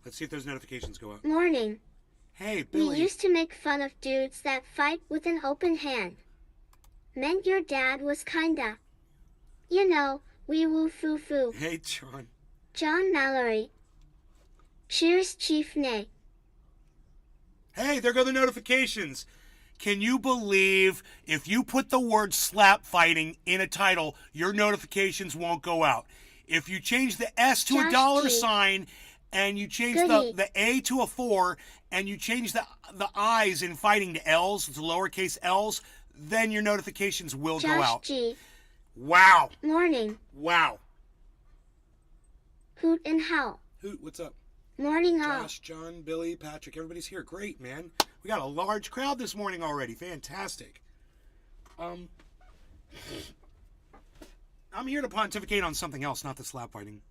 Let's see if those notifications go up. Morning. Hey, Billy. We used to make fun of dudes that fight with an open hand. Meant your dad was kinda, you know, wee woo foo foo. Hey, John. John Mallory. Cheers, Chief Nay. Hey, there go the notifications. Can you believe if you put the word slap fighting in a title, your notifications won't go out? If you change the S to Josh a dollar G. sign and you change Goody. the A to a 4 and you change the I's in fighting to L's, to lowercase L's, then your notifications will go Josh out. G. Wow. Morning. Wow. Hoot and Howl. Hoot, what's up? Morning all. Josh, John, Billy, Patrick, everybody's here. Great, man. We got a large crowd this morning already. Fantastic. I'm here to pontificate on something else, not the slap fighting.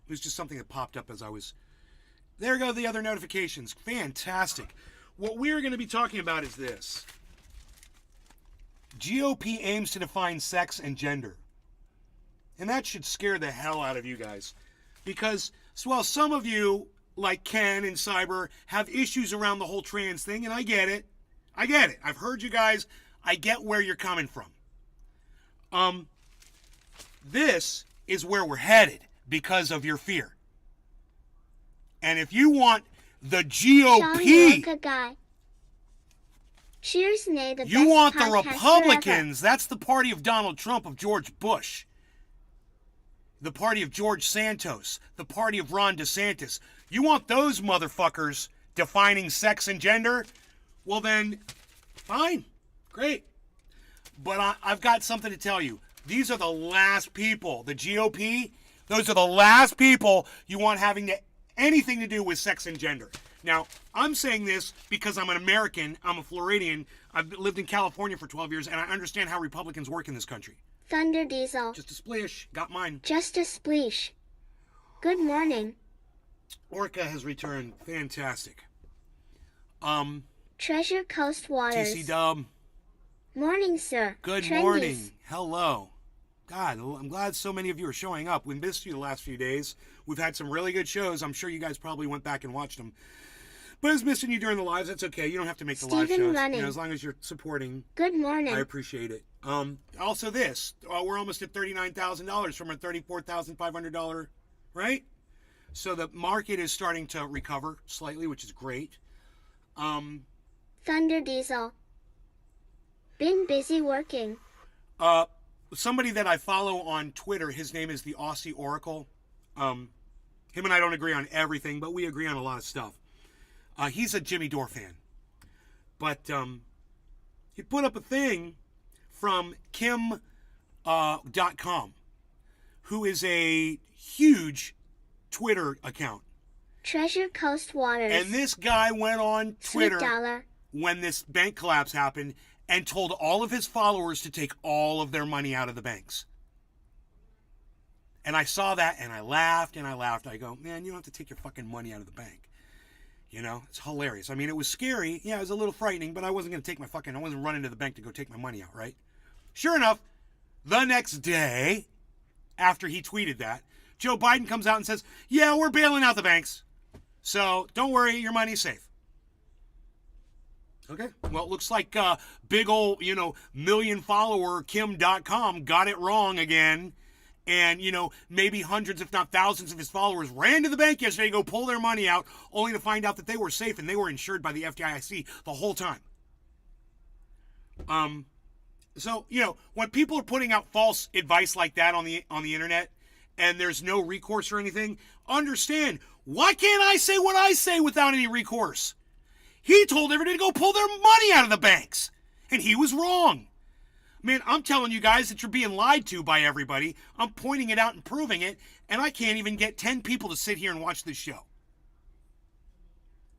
It was just something that popped up as I was... There go the other notifications. Fantastic. What we're going to be talking about is this. GOP aims to define sex and gender. And that should scare the hell out of you guys. Because, while some of you, like Ken and Cyber, have issues around the whole trans thing, and I get it. I get it. I've heard you guys. I get where you're coming from. This is where we're headed because of your fear. And if you want the GOP... Sean guy. Cheers, Nay, the you best want the podcast Republicans. That's the party of Donald Trump, of George Bush. The party of George Santos. The party of Ron DeSantis. You want those motherfuckers defining sex and gender? Well then, fine. Great. But I've got something to tell you. These are the last people. The GOP, those are the last people you want having anything to do with sex and gender. Now, I'm saying this because I'm an American. I'm a Floridian. I've lived in California for 12 years, and I understand how Republicans work in this country. Thunder Diesel. Just a splish. Got mine. Just a spleesh. Good morning. Orca has returned. Fantastic. Treasure Coast Waters. TC Dub. Morning, sir. Good Trendies. morning. Hello. God, I'm glad so many of you are showing up. We missed you the last few days. We've had some really good shows. I'm sure you guys probably went back and watched them. But I was missing you during the lives. That's okay. You don't have to make the live shows. Running. You know, as long as you're supporting. Good morning. I appreciate it. Also this. We're almost at $39,000 from a $34,500, right? So the market is starting to recover slightly, which is great. Thunder Diesel. Been busy working. Somebody that I follow on Twitter, his name is the Aussie Oracle. Him and I don't agree on everything, but we agree on a lot of stuff. He's a Jimmy Dore fan. But he put up a thing from Kim.com, who is a huge Twitter account. Treasure Coast Waters. And this guy went on Twitter $1 when this bank collapse happened and told all of his followers to take all of their money out of the banks. And I saw that and I laughed and I laughed. I go, man, you don't have to take your fucking money out of the bank. You know, it's hilarious. I mean, it was scary. Yeah, it was a little frightening, but I wasn't going to I wasn't running to the bank to go take my money out, right? Sure enough, the next day, after he tweeted that, Joe Biden comes out and says, yeah, we're bailing out the banks. So don't worry, your money's safe. Okay. Well, it looks like big old, million follower Kim.com got it wrong again. And, maybe hundreds, if not thousands of his followers ran to the bank yesterday to go pull their money out, only to find out that they were safe and they were insured by the FDIC the whole time. So, when people are putting out false advice like that on the internet and there's no recourse or anything, understand, why can't I say what I say without any recourse? He told everybody to go pull their money out of the banks, and he was wrong. Man, I'm telling you guys that you're being lied to by everybody. I'm pointing it out and proving it, and I can't even get 10 people to sit here and watch this show.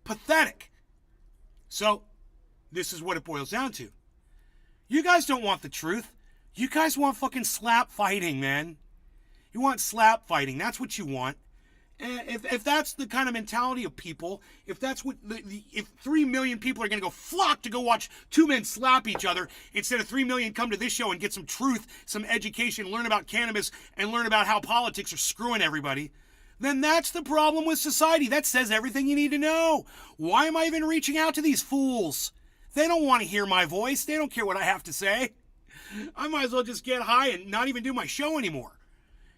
Pathetic. So, this is what it boils down to. You guys don't want the truth. You guys want fucking slap fighting, man. You want slap fighting. That's what you want. If that's the kind of mentality of people, if that's what if 3 million people are going to go flock to go watch two men slap each other instead of 3 million come to this show and get some truth, some education, learn about cannabis, and learn about how politics are screwing everybody, then that's the problem with society. That says everything you need to know. Why am I even reaching out to these fools? They don't want to hear my voice. They don't care what I have to say. I might as well just get high and not even do my show anymore.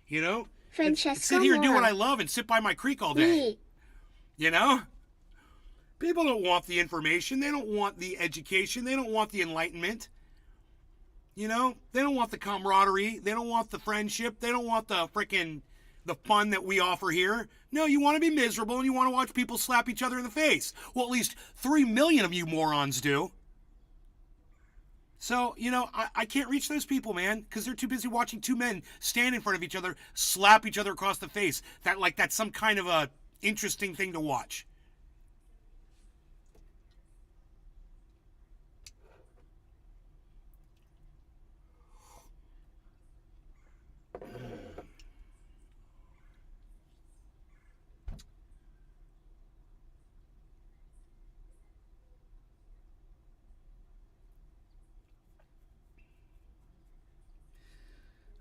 You know? Francesco Sit here and do what Mora. I love and sit by my creek all day. You know? People don't want the information. They don't want the education. They don't want the enlightenment. You know? They don't want the camaraderie. They don't want the friendship. They don't want the fun that we offer here. No, you want to be miserable and you want to watch people slap each other in the face. Well, at least 3 million of you morons do. So, you know, I can't reach those people, man, because they're too busy watching two men stand in front of each other, slap each other across the face. That's some kind of a interesting thing to watch.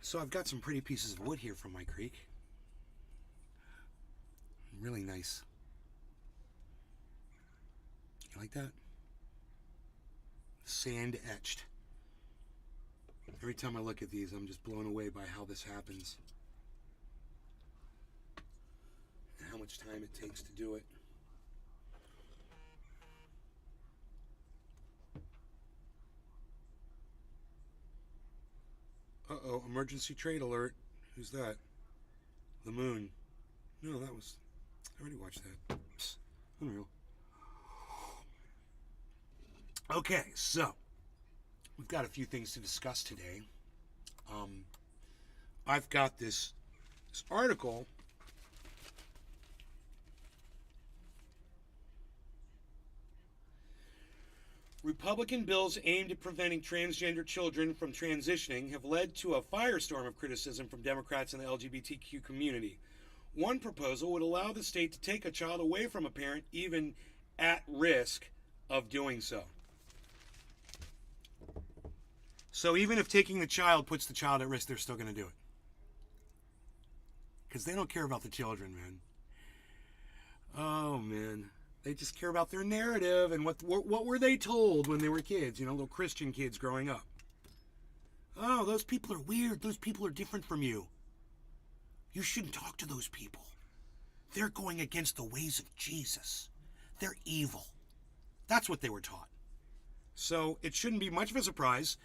So I've got some pretty pieces of wood here from my creek. Really nice. You like that? Sand etched. Every time I look at these, I'm just blown away by how this happens. And how much time it takes to do it. Uh-oh, emergency trade alert. Who's that? The moon. No, that was... I already watched that. Psst, unreal. Okay, so we've got a few things to discuss today. I've got this article. Republican bills aimed at preventing transgender children from transitioning have led to a firestorm of criticism from Democrats in the LGBTQ community. One proposal would allow the state to take a child away from a parent even at risk of doing so. So even if taking the child puts the child at risk, they're still going to do it. Because they don't care about the children, man. Oh, man. They just care about their narrative and what were they told when they were kids, you know, little Christian kids growing up. Oh, those people are weird. Those people are different from you. You shouldn't talk to those people. They're going against the ways of Jesus. They're evil. That's what they were taught. So it shouldn't be much of a surprise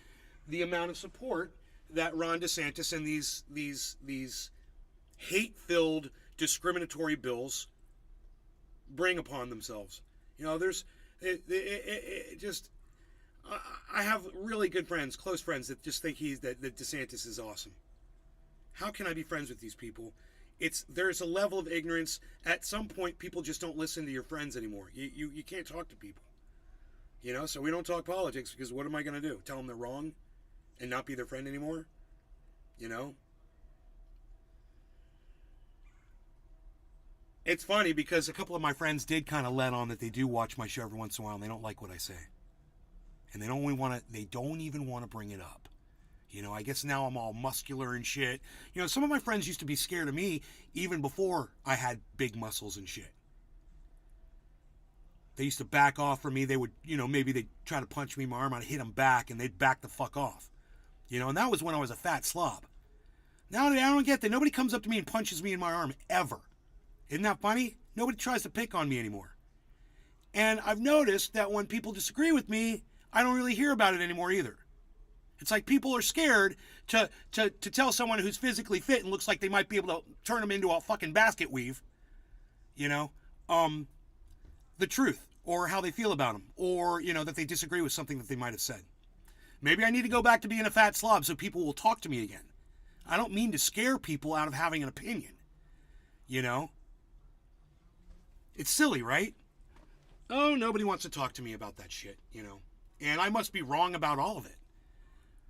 the amount of support that Ron DeSantis and these hate-filled discriminatory bills bring upon themselves. You know, I have really good friends, close friends that just think that DeSantis is awesome. How can I be friends with these people? There's a level of ignorance. At some point, people just don't listen to your friends anymore. You can't talk to people. You know, so we don't talk politics because what am I going to do? Tell them they're wrong and not be their friend anymore? You know? It's funny because a couple of my friends did kind of let on that they do watch my show every once in a while and they don't like what I say. And they don't even want to bring it up. You know, I guess now I'm all muscular and shit. You know, some of my friends used to be scared of me even before I had big muscles and shit. They used to back off from me. They would, you know, maybe they'd try to punch me in my arm. I'd hit them back and they'd back the fuck off. You know, and that was when I was a fat slob. Now I don't get that. Nobody comes up to me and punches me in my arm ever. Isn't that funny? Nobody tries to pick on me anymore. And I've noticed that when people disagree with me, I don't really hear about it anymore either. It's like people are scared to tell someone who's physically fit and looks like they might be able to turn them into a fucking basket weave, you know, the truth or how they feel about them or, you know, that they disagree with something that they might have said. Maybe I need to go back to being a fat slob so people will talk to me again. I don't mean to scare people out of having an opinion, you know. It's silly, right? Oh, nobody wants to talk to me about that shit, you know. And I must be wrong about all of it.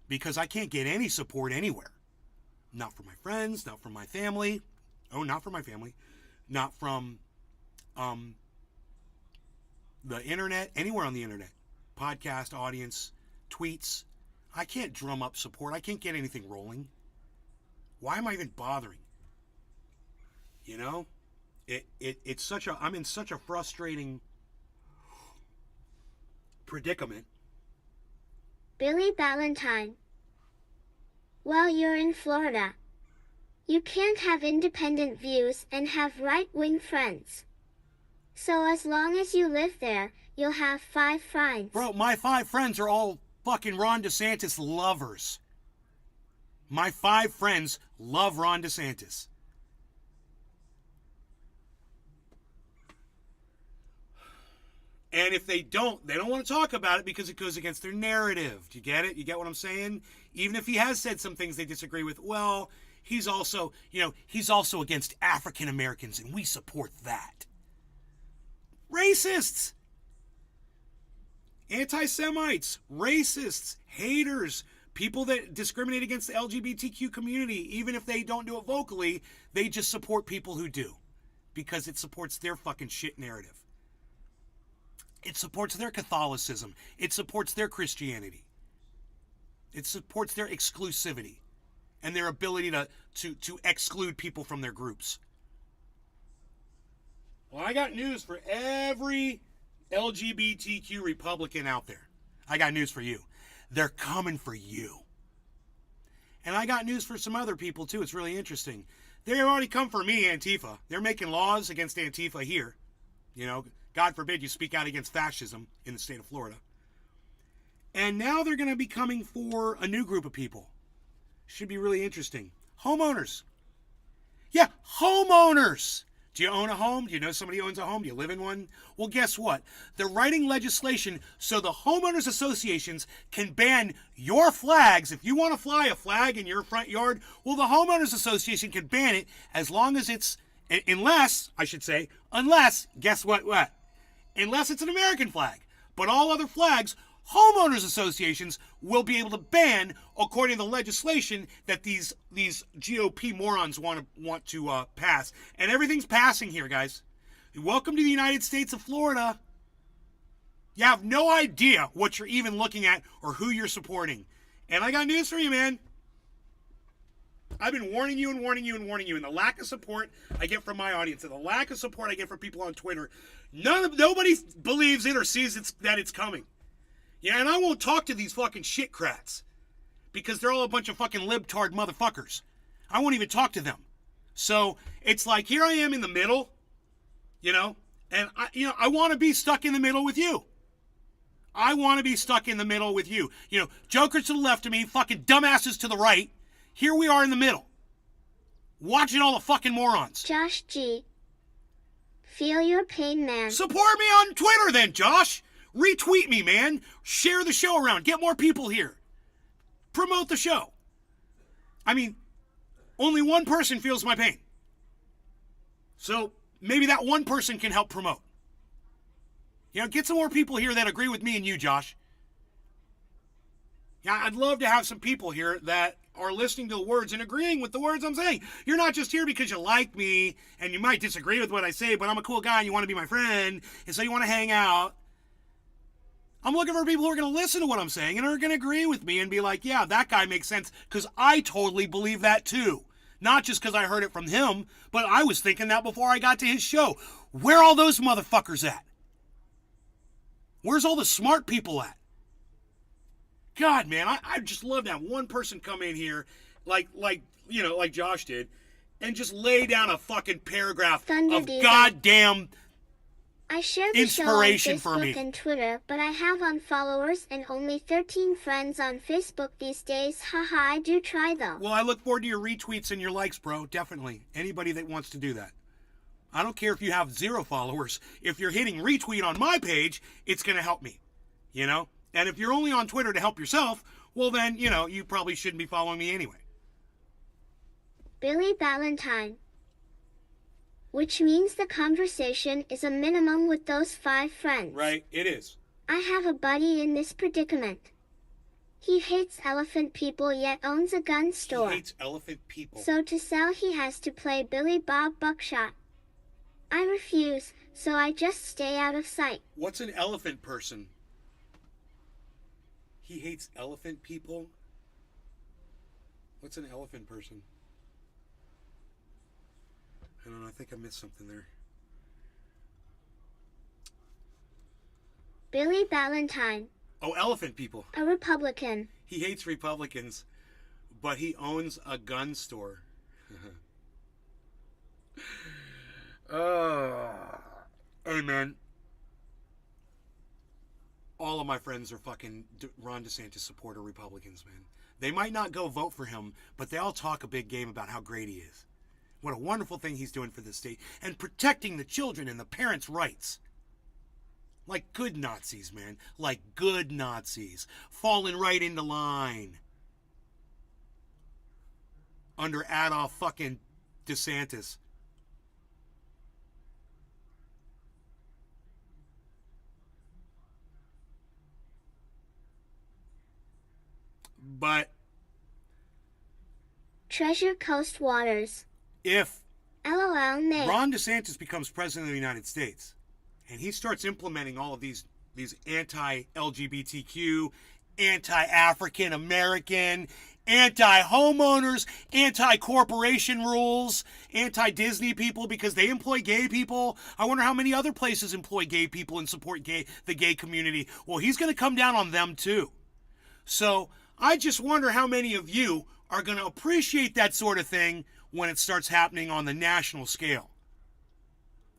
Because I can't get any support anywhere. Not from my friends, not from my family. Oh, not from my family. Not from the internet, anywhere on the internet. Podcast, audience, tweets. I can't drum up support. I can't get anything rolling. Why am I even bothering? You know? It's such a, I'm in such a frustrating predicament. Billy Ballantyne. Well, you're in Florida. You can't have independent views and have right-wing friends. So as long as you live there, you'll have 5 friends. Bro, my 5 friends are all fucking Ron DeSantis lovers. My 5 friends love Ron DeSantis. And if they don't want to talk about it because it goes against their narrative. Do you get it? You get what I'm saying? Even if he has said some things they disagree with, well, he's also, he's also against African Americans, and we support that. Racists, anti-Semites, racists, haters, people that discriminate against the LGBTQ community, even if they don't do it vocally, they just support people who do because it supports their fucking shit narrative. It supports their Catholicism. It supports their Christianity. It supports their exclusivity and their ability to exclude people from their groups. Well, I got news for every LGBTQ Republican out there. I got news for you. They're coming for you. And I got news for some other people, too. It's really interesting. They already come for me, Antifa. They're making laws against Antifa here. God forbid you speak out against fascism in the state of Florida. And now they're going to be coming for a new group of people. Should be really interesting. Homeowners. Yeah, homeowners. Do you own a home? Do you know somebody who owns a home? Do you live in one? Well, guess what? They're writing legislation so the homeowners associations can ban your flags. If you want to fly a flag in your front yard, well, the homeowners association can ban it as long as it's, unless, guess what? Unless it's an American flag. But all other flags, homeowners associations will be able to ban according to the legislation that these GOP morons want to pass. And everything's passing here, guys. Welcome to the United States of Florida. You have no idea what you're even looking at or who you're supporting. And I got news for you, man. I've been warning you and warning you and warning you. And the lack of support I get from my audience and the lack of support I get from people on Twitter, nobody believes it or sees that it's coming. Yeah, and I won't talk to these fucking shitcrats because they're all a bunch of fucking libtard motherfuckers. I won't even talk to them. So it's like, here I am in the middle, and I want to be stuck in the middle with you. I want to be stuck in the middle with you. Jokers to the left of me, fucking dumbasses to the right. Here we are in the middle, watching all the fucking morons. Josh G. Feel your pain, man. Support me on Twitter then, Josh. Retweet me, man. Share the show around. Get more people here. Promote the show. I mean, only one person feels my pain. So maybe that one person can help promote. Get some more people here that agree with me and you, Josh. Yeah, I'd love to have some people here that are listening to the words and agreeing with the words I'm saying. You're not just here because you like me and you might disagree with what I say, but I'm a cool guy and you want to be my friend, and so you want to hang out. I'm looking for people who are going to listen to what I'm saying and are going to agree with me and be like, yeah, that guy makes sense because I totally believe that too. Not just because I heard it from him, but I was thinking that before I got to his show. Where are all those motherfuckers at? Where's all the smart people at? God, man, I just love to have one person come in here like Josh did and just lay down a fucking paragraph of goddamn I share the show on Facebook and Twitter, but I have unfollowers and only 13 friends on Facebook these days. Haha, I do try though. Well, I look forward to your retweets and your likes, bro. Definitely. Anybody that wants to do that. I don't care if you have 0 followers. If you're hitting retweet on my page, it's going to help me. And if you're only on Twitter to help yourself, well then, you probably shouldn't be following me anyway. Billy Ballantyne. Which means the conversation is a minimum with those 5 friends. Right, it is. I have a buddy in this predicament. He hates elephant people yet owns a gun store. He hates elephant people. So to sell he has to play Billy Bob Buckshot. I refuse, so I just stay out of sight. What's an elephant person? He hates elephant people? What's an elephant person? I don't know, I think I missed something there. Billy Ballantine. Oh, elephant people. A Republican. He hates Republicans, but he owns a gun store. Hey, man. All of my friends are fucking Ron DeSantis supporter Republicans, man. They might not go vote for him, but they all talk a big game about how great he is. What a wonderful thing he's doing for the state and protecting the children and the parents' rights. Like good Nazis, man. Like good Nazis. Falling right into line. Under Adolf fucking DeSantis. But Treasure Coast Waters. If LOL. Ron DeSantis becomes president of the United States and he starts implementing all of these anti-LGBTQ, anti-African American, anti-homeowners, anti-corporation rules, anti-Disney people because they employ gay people. I wonder how many other places employ gay people and support the gay community. Well, he's going to come down on them too. So I just wonder how many of you are going to appreciate that sort of thing when it starts happening on the national scale.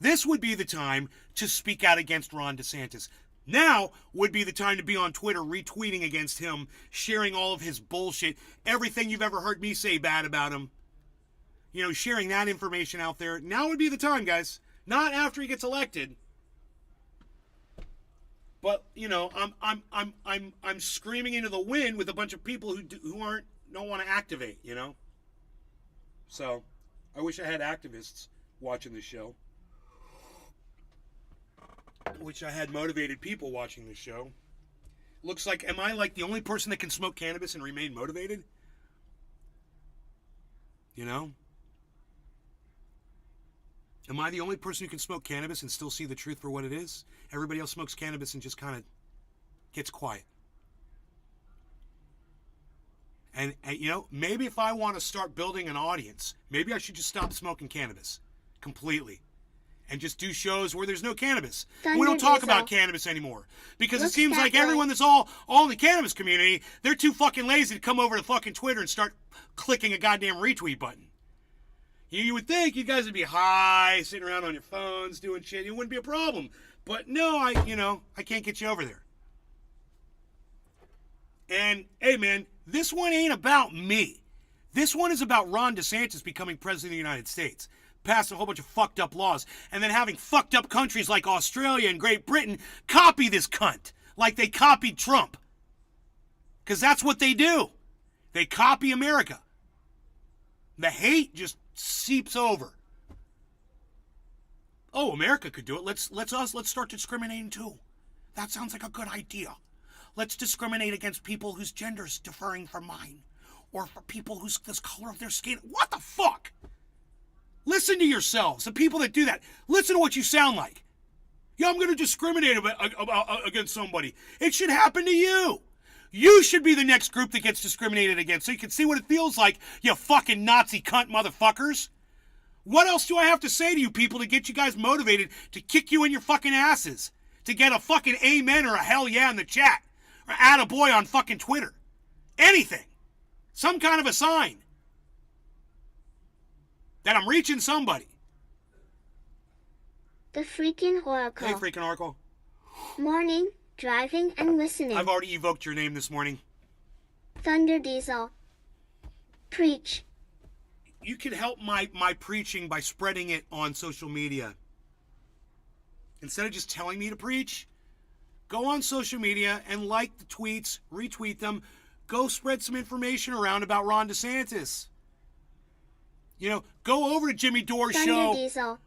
This would be the time to speak out against Ron DeSantis. Now would be the time to be on Twitter retweeting against him, sharing all of his bullshit, everything you've ever heard me say bad about him. You know, sharing that information out there. Now would be the time, guys. Not after he gets elected. But, you know, I'm screaming into the wind with a bunch of people who don't want to activate, you know? So, I wish I had activists watching the show. I wish I had motivated people watching the show. Looks like, am I like the only person that can smoke cannabis and remain motivated? You know? Am I the only person who can smoke cannabis and still see the truth for what it is? Everybody else smokes cannabis and just kind of gets quiet. And, you know, maybe if I want to start building an audience, maybe I should just stop smoking cannabis completely. And just do shows where there's no cannabis. We don't talk about cannabis anymore. Because it seems like everyone that's all in the cannabis community, they're too fucking lazy to come over to fucking Twitter and start clicking a goddamn retweet button. You would think you guys would be high, sitting around on your phones, doing shit. It wouldn't be a problem. But no, I can't get you over there. And, hey, man, this one ain't about me. This one is about Ron DeSantis becoming president of the United States. Passing a whole bunch of fucked up laws. And then having fucked up countries like Australia and Great Britain copy this cunt. Like they copied Trump. Because that's what they do. They copy America. The hate just seeps over. Oh, America could do it. Let's start discriminating too. That sounds like a good idea. Let's discriminate against people whose gender is differing from mine. Or for people whose this color of their skin. What the fuck? Listen to yourselves, the people that do that. Listen to what you sound like. Yeah, I'm going to discriminate against somebody. It should happen to you. You should be the next group that gets discriminated against so you can see what it feels like, you fucking Nazi cunt motherfuckers. What else do I have to say to you people to get you guys motivated to kick you in your fucking asses? To get a fucking amen or a hell yeah in the chat? Or attaboy on fucking Twitter? Anything. Some kind of a sign. That I'm reaching somebody. The freaking Oracle. Hey, freaking Oracle. Morning, driving and listening. I've already evoked your name this morning. Thunder Diesel. Preach. You can help my preaching by spreading it on social media. Instead of just telling me to preach, go on social media and like the tweets, retweet them, go spread some information around about Ron DeSantis. You know, go over to Jimmy Dore's show. Thunder Diesel.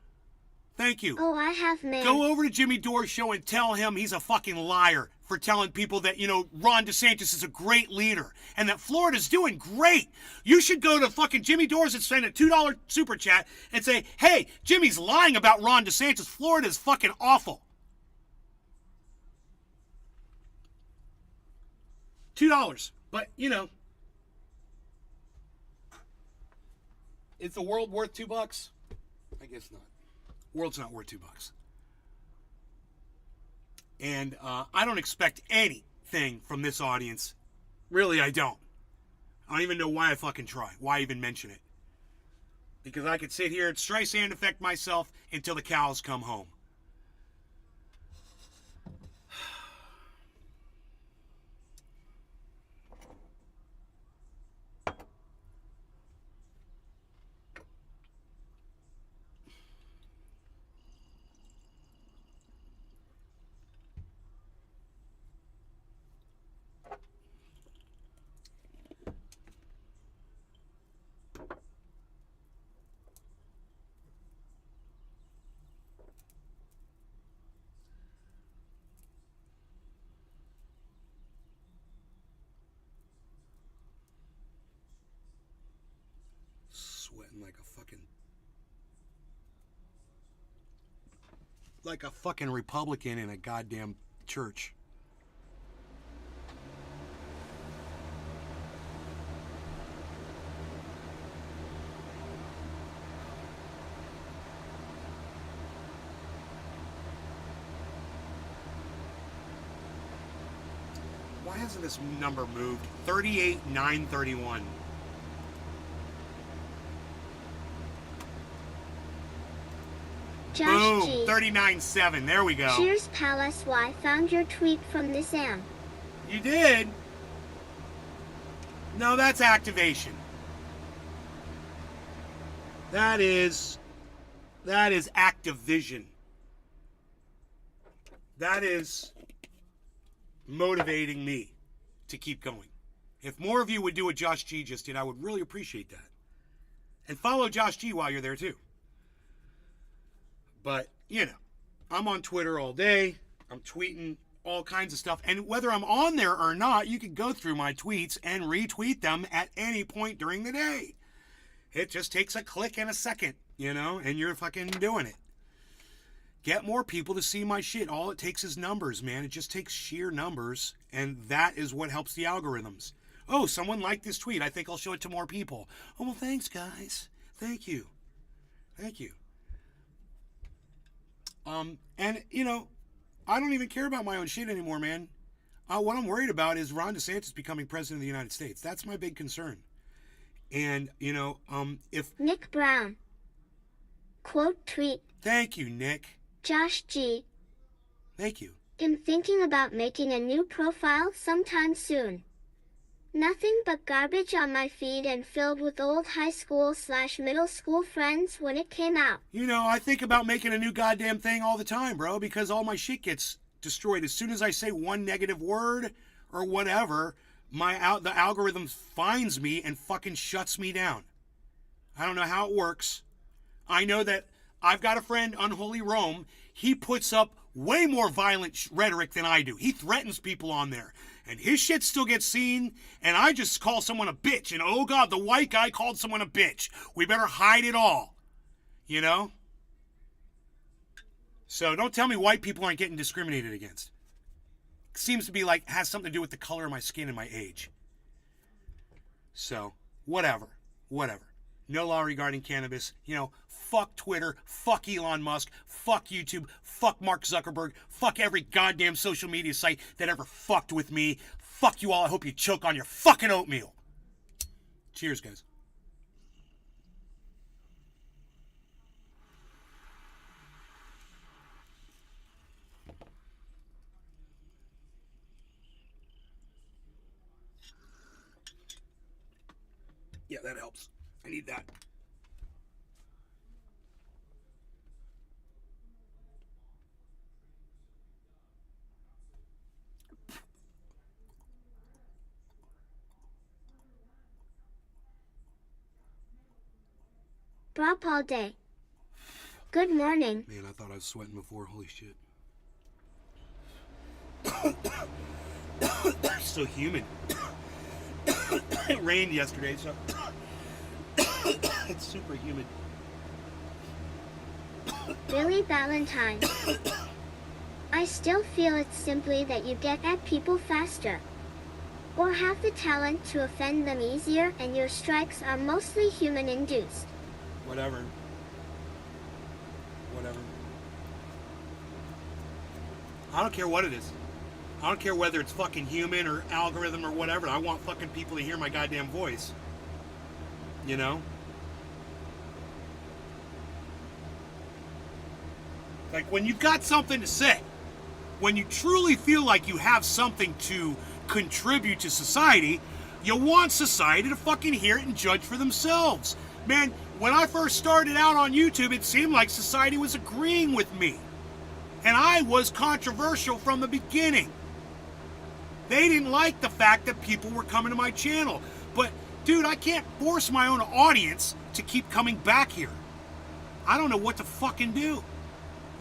Thank you. Oh, I have mail. Go over to Jimmy Dore's show and tell him he's a fucking liar for telling people that, you know, Ron DeSantis is a great leader and that Florida's doing great. You should go to fucking Jimmy Dore's and send a $2 super chat and say, hey, Jimmy's lying about Ron DeSantis. Florida's fucking awful. $2. But, you know, is the world worth $2? I guess not. World's not worth $2. And I don't expect anything from this audience. Really, I don't. I don't even know why I fucking try. Why even mention it? Because I could sit here and Streisand affect myself until the cows come home. Sweating like a fucking Republican in a goddamn church. Why hasn't this number moved? 38,931. Josh Boom, G. 39.7. There we go. Cheers, Palace Y. Found your tweet from this am. You did? No, that's activation. That is Activision. That is motivating me to keep going. If more of you would do what Josh G just did, I would really appreciate that. And follow Josh G while you're there too. But, you know, I'm on Twitter all day. I'm tweeting all kinds of stuff. And whether I'm on there or not, you can go through my tweets and retweet them at any point during the day. It just takes a click and a second, you know, and you're fucking doing it. Get more people to see my shit. All it takes is numbers, man. It just takes sheer numbers, and that is what helps the algorithms. Oh, someone liked this tweet. I think I'll show it to more people. Oh, well, thanks, guys. Thank you. Thank you. And, you know, I don't even care about my own shit anymore, man. What I'm worried about is Ron DeSantis becoming president of the United States. That's my big concern. And, you know, if... Nick Brown. Quote tweet. Thank you, Nick. Josh G. Thank you. I'm thinking about making a new profile sometime soon. Nothing but garbage on my feed and filled with old high school/middle school friends when it came out. You know, I think about making a new goddamn thing all the time, bro, because all my shit gets destroyed. As soon as I say one negative word or whatever, the algorithm finds me and fucking shuts me down. I don't know how it works. I know that I've got a friend, Unholy Rome. He puts up way more violent rhetoric than I do. He threatens people on there. And his shit still gets seen, and I just call someone a bitch. And oh God, the white guy called someone a bitch. We better hide it all. You know? So don't tell me white people aren't getting discriminated against. It seems to be like, has something to do with the color of my skin and my age. So, whatever. No law regarding cannabis. You know, fuck Twitter, fuck Elon Musk, fuck YouTube, fuck Mark Zuckerberg, fuck every goddamn social media site that ever fucked with me. Fuck you all. I hope you choke on your fucking oatmeal. Cheers, guys. Yeah, that helps. I need that. Brop all day. Good morning. Man, I thought I was sweating before. Holy shit. So humid. It rained yesterday, so it's super humid. Billy Valentine. I still feel it's simply that you get at people faster. Or have the talent to offend them easier, and your strikes are mostly human-induced. Whatever. I don't care what it is. I don't care whether it's fucking human or algorithm or whatever. I want fucking people to hear my goddamn voice. You know? Like, when you've got something to say, when you truly feel like you have something to contribute to society, you want society to fucking hear it and judge for themselves. Man, when I first started out on YouTube, it seemed like society was agreeing with me. And I was controversial from the beginning. They didn't like the fact that people were coming to my channel. But, dude, I can't force my own audience to keep coming back here. I don't know what to fucking do.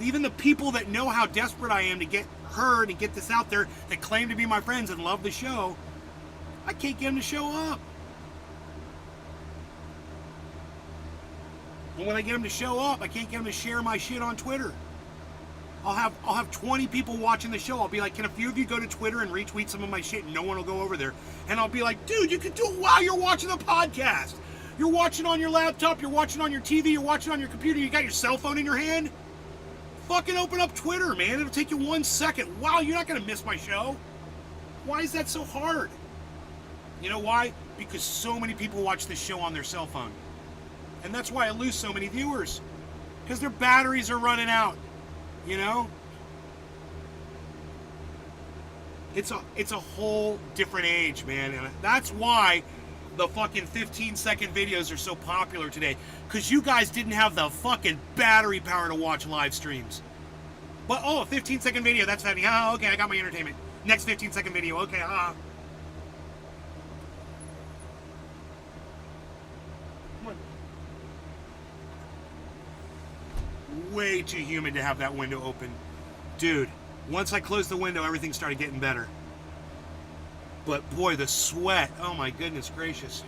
Even the people that know how desperate I am to get heard and get this out there, that claim to be my friends and love the show, I can't get them to show up. And when I get them to show up, I can't get them to share my shit on Twitter. I'll have 20 people watching the show. I'll be like, can a few of you go to Twitter and retweet some of my shit? And no one will go over there. And I'll be like, dude, you can do it while you're watching the podcast. You're watching on your laptop. You're watching on your TV. You're watching on your computer. You got your cell phone in your hand. Fucking open up Twitter, man. It'll take you 1 second. Wow, you're not going to miss my show. Why is that so hard? You know why? Because so many people watch this show on their cell phone. And that's why I lose so many viewers. Because their batteries are running out. You know? It's a whole different age, man. And that's why the fucking 15-second videos are so popular today. Because you guys didn't have the fucking battery power to watch live streams. But, oh, a 15-second video, that's funny. Oh, okay, I got my entertainment. Next 15-second video, okay, Come on. Way too humid to have that window open. Dude, once I closed the window, everything started getting better. But boy, the sweat, oh my goodness gracious.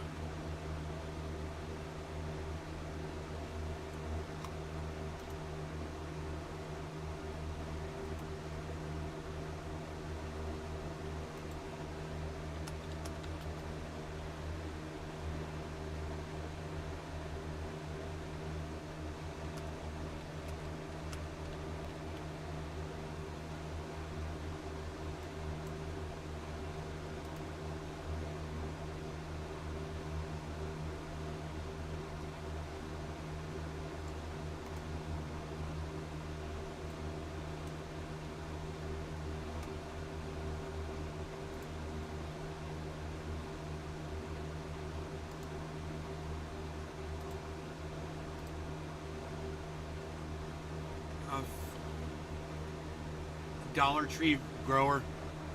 Dollar Tree grower,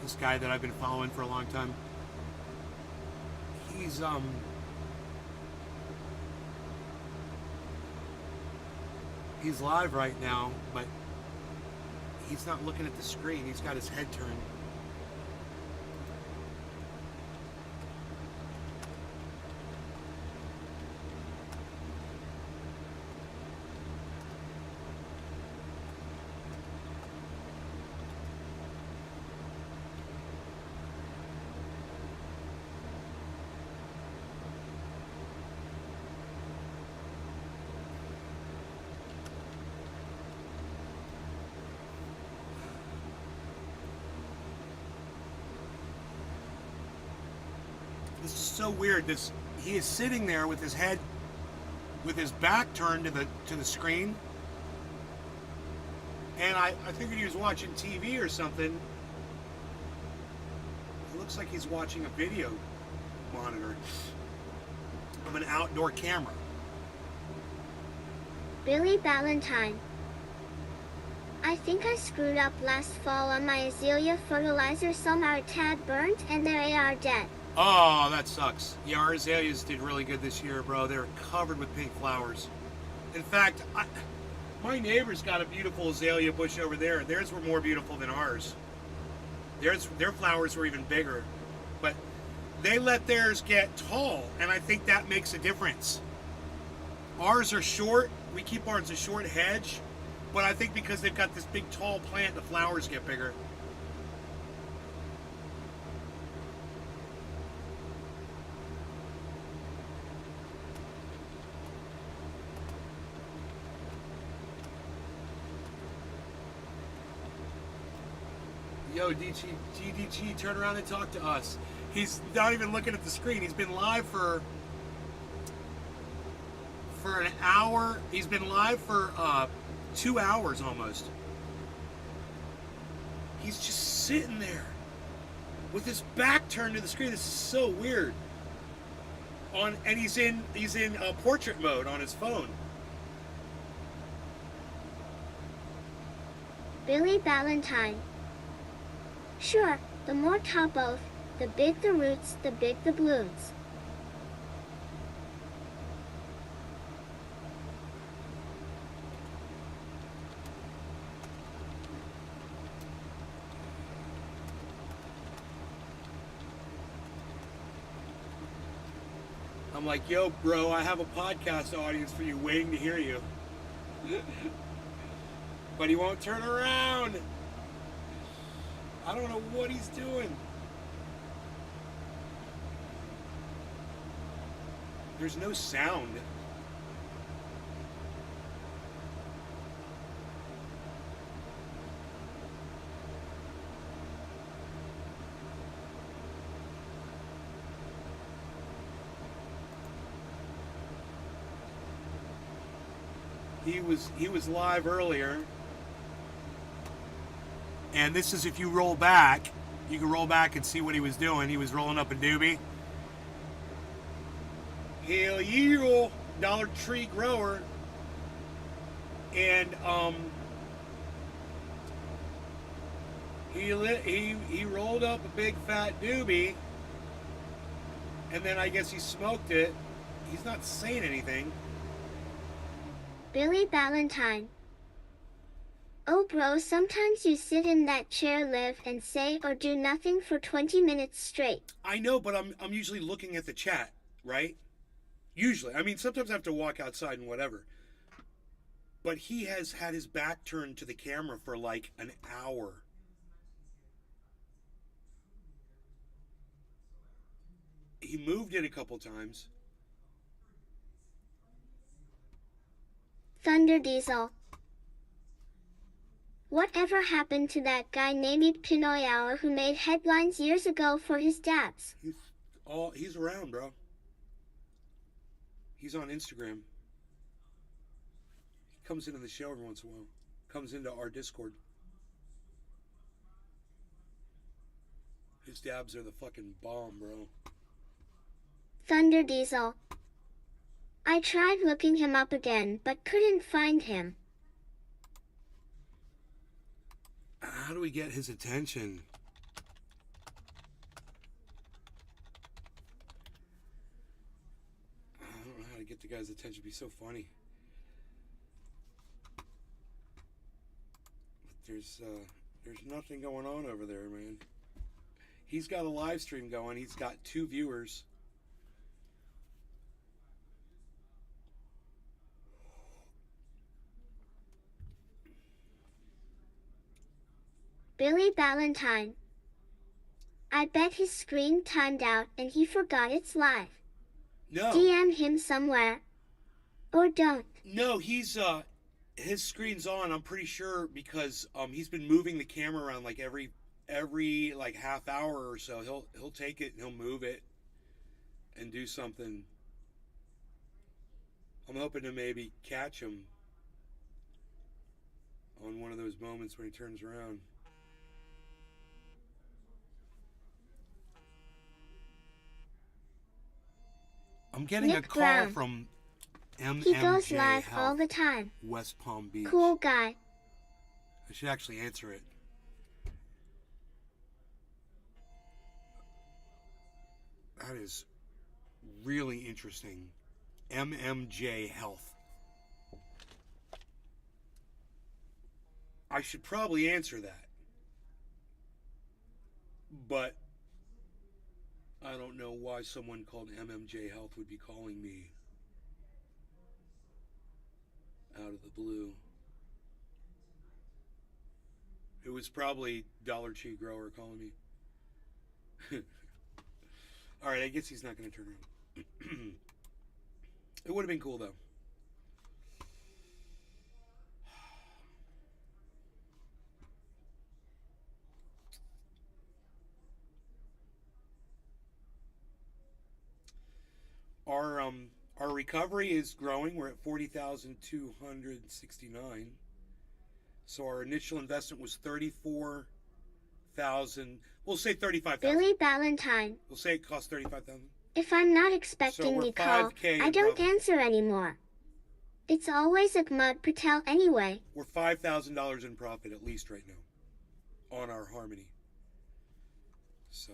this guy that I've been following for a long time. He's live right now, but he's not looking at the screen. He's got his head turned. This is so weird. He is sitting there with his head, with his back turned to the screen, and I figured he was watching TV or something. It looks like he's watching a video monitor of an outdoor camera. Billy Valentine. I think I screwed up last fall on my azalea fertilizer. Some are a tad burnt and they are dead. Oh, that sucks. Yeah, our azaleas did really good this year, bro. They're covered with pink flowers. In fact, my neighbor's got a beautiful azalea bush over there. Theirs were more beautiful than ours. Their flowers were even bigger. But they let theirs get tall, and I think that makes a difference. Ours are short. We keep ours a short hedge. But I think because they've got this big tall plant, the flowers get bigger. Yo, GDG, turn around and talk to us. He's not even looking at the screen. He's been live for an hour. He's been live for 2 hours almost. He's just sitting there with his back turned to the screen. This is so weird. And he's in portrait mode on his phone. Billy Valentine. Sure, the more top both, the big the roots, the big the bloods. I'm like, yo, bro, I have a podcast audience for you waiting to hear you. But he won't turn around. I don't know what he's doing. There's no sound. He was live earlier. And this is if you roll back. You can roll back and see what he was doing. He was rolling up a doobie. Hell yeah, Dollar Tree grower. And he rolled up a big fat doobie. And then I guess he smoked it. He's not saying anything. Billy Valentine. Oh bro, sometimes you sit in that chair, live and say or do nothing for 20 minutes straight. I know, but I'm usually looking at the chat, right? Usually. I mean, sometimes I have to walk outside and whatever. But he has had his back turned to the camera for like an hour. He moved it a couple times. Thunder Diesel. Whatever happened to that guy named Pinoyao who made headlines years ago for his dabs? He's around, bro. He's on Instagram. He comes into the show every once in a while. Comes into our Discord. His dabs are the fucking bomb, bro. Thunder Diesel. I tried looking him up again, but couldn't find him. How do we get his attention? I don't know how to get the guy's attention. It'd be so funny. But there's nothing going on over there, man. He's got a live stream going. He's got 2 viewers. Billy Valentine. I bet his screen timed out and he forgot it's live. No. DM him somewhere. Or don't. No, his screen's on, I'm pretty sure, because he's been moving the camera around like every like half hour or so. He'll take it and he'll move it and do something. I'm hoping to maybe catch him on one of those moments when he turns around. I'm getting Nick a call Brown. from MMJ He goes live Health, all the time. West Palm Beach. Cool guy. I should actually answer it. That is really interesting. MMJ Health. I should probably answer that. But I don't know why someone called MMJ Health would be calling me out of the blue. It was probably Dollar Tree Grower calling me. Alright, I guess he's not going to turn around. It would have been cool, though. our recovery is growing. We're at 40,269. So our initial investment was 34,000. We'll say 35,000. Billy Ballantyne. We'll say it cost 35,000. If I'm not expecting the call, I don't answer anymore. It's always Ahmad Patel anyway. We're $5,000 in profit at least right now on our Harmony. So.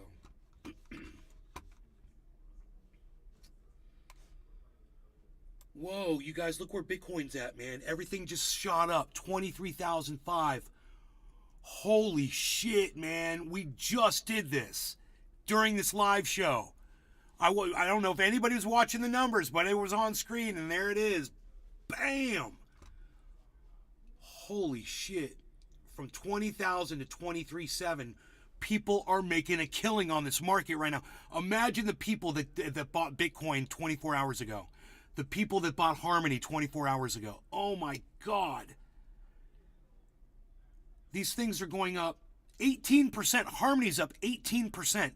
Whoa, you guys, look where Bitcoin's at, man. Everything just shot up. 23,005. Holy shit, man. We just did this during this live show. I don't know if anybody was watching the numbers, but it was on screen, and there it is. Bam! Holy shit. From 20,000 to 23,700. People are making a killing on this market right now. Imagine the people that bought Bitcoin 24 hours ago. The people that bought Harmony 24 hours ago. Oh my God. These things are going up 18%. Harmony's up 18%.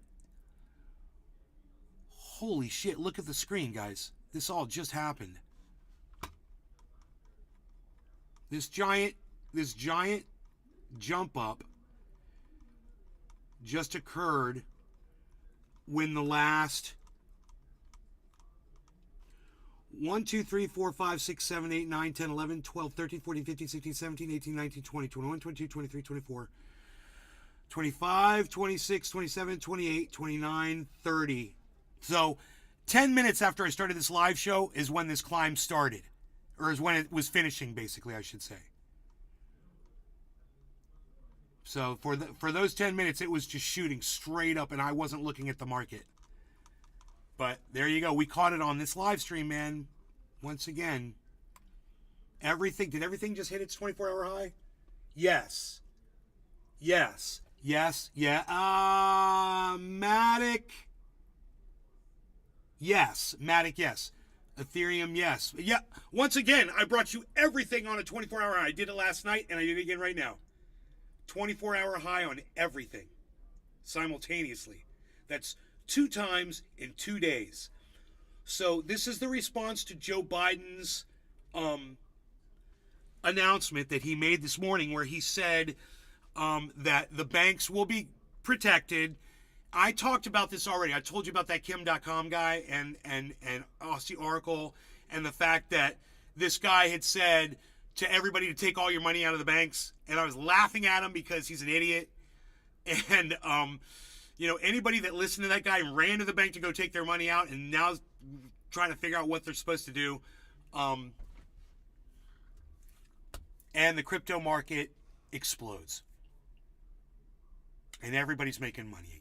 Holy shit. Look at the screen, guys. This all just happened. This giant jump up just occurred when the last 1, 2, 3, 4, 5, 6, 7, 8, 9, 10, 11, 12, 13, 14, 15, 16, 17, 18, 19, 20, 21, 22, 23, 24, 25, 26, 27, 28, 29, 30. So 10 minutes after I started this live show is when this climb started. Or is when it was finishing, basically, I should say. So for those 10 minutes, it was just shooting straight up, and I wasn't looking at the market. But there you go. We caught it on this live stream, man. Once again. Did everything just hit its 24-hour high? Yes. Yes. Yes. Yeah. Matic. Yes. Matic, yes. Ethereum, yes. Yeah. Once again, I brought you everything on a 24-hour high. I did it last night, and I did it again right now. 24-hour high on everything. Simultaneously. That's 2 times in 2 days. So this is the response to Joe Biden's announcement that he made this morning, where he said that the banks will be protected. I talked about this already. I told you about that Kim.com guy and Aussie Oracle, and the fact that this guy had said to everybody to take all your money out of the banks, and I was laughing at him because he's an idiot. And anybody that listened to that guy and ran to the bank to go take their money out and now is trying to figure out what they're supposed to do. And the crypto market explodes. And everybody's making money again.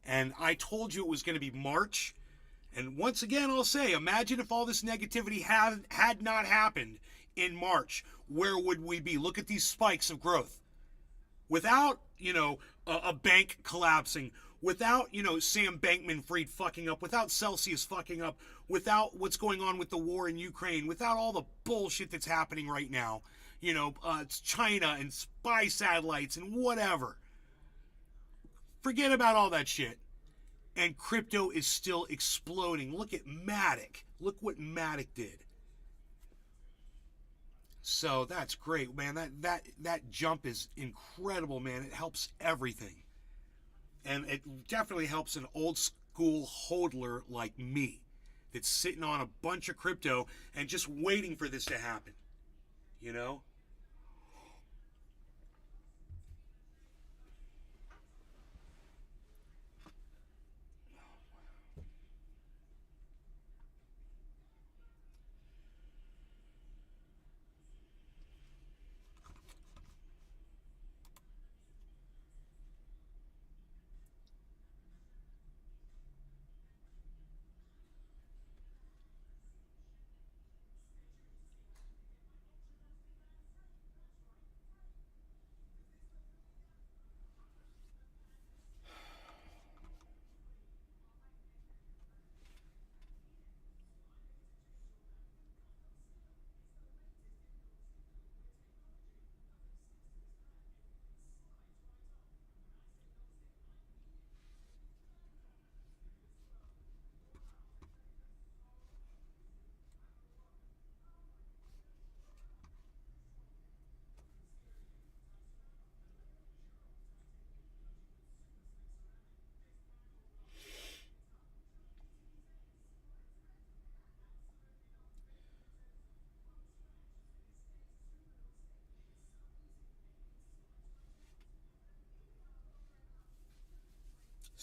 And I told you it was going to be March. And once again, I'll say, imagine if all this negativity had not happened in March. Where would we be? Look at these spikes of growth. Without, a bank collapsing, without, Sam Bankman-Fried fucking up, without Celsius fucking up, without what's going on with the war in Ukraine, without all the bullshit that's happening right now, it's China and spy satellites and whatever. Forget about all that shit. And crypto is still exploding. Look at Matic. Look what Matic did. So that's great, man. That jump is incredible, man. It helps everything. And it definitely helps an old school hodler like me that's sitting on a bunch of crypto and just waiting for this to happen.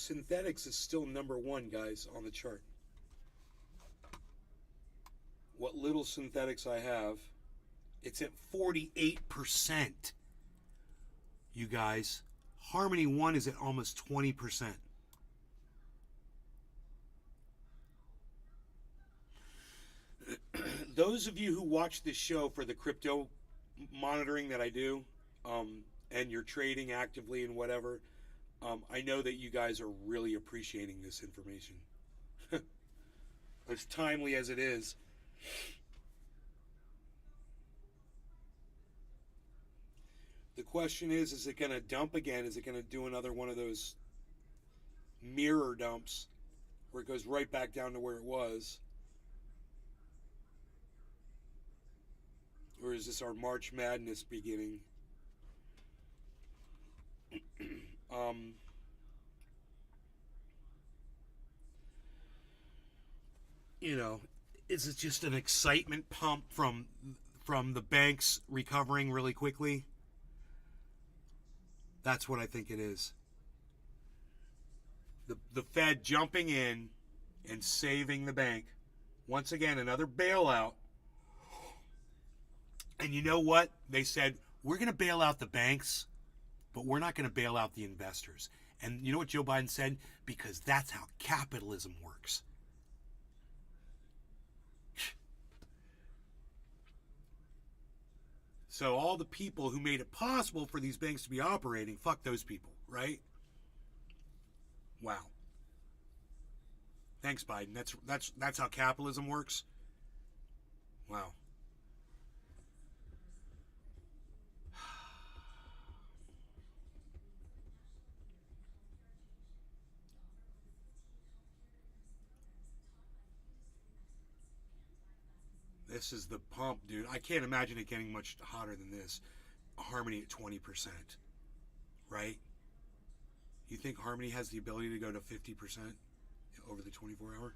Synthetics is still number one, guys, on the chart. What little synthetics I have, it's at 48%. You guys, Harmony One is at almost 20%. Those of you who watch this show for the crypto monitoring that I do, and you're trading actively and whatever, I know that you guys are really appreciating this information. As timely as it is. The question is it going to dump again? Is it going to do another one of those mirror dumps where it goes right back down to where it was? Or is this our March Madness beginning? You know, is it just an excitement pump from the banks recovering really quickly? That's what I think it is. The Fed jumping in and saving the bank. Once again, another bailout. And you know what? They said, we're going to bail out the banks, but we're not going to bail out the investors. And you know what Joe Biden said? Because that's how capitalism works. So all the people who made it possible for these banks to be operating, fuck those people, right? Wow. Thanks, Biden. That's how capitalism works. Wow. This is the pump, dude. I can't imagine it getting much hotter than this. Harmony at 20%, right? You think Harmony has the ability to go to 50% over the 24-hour?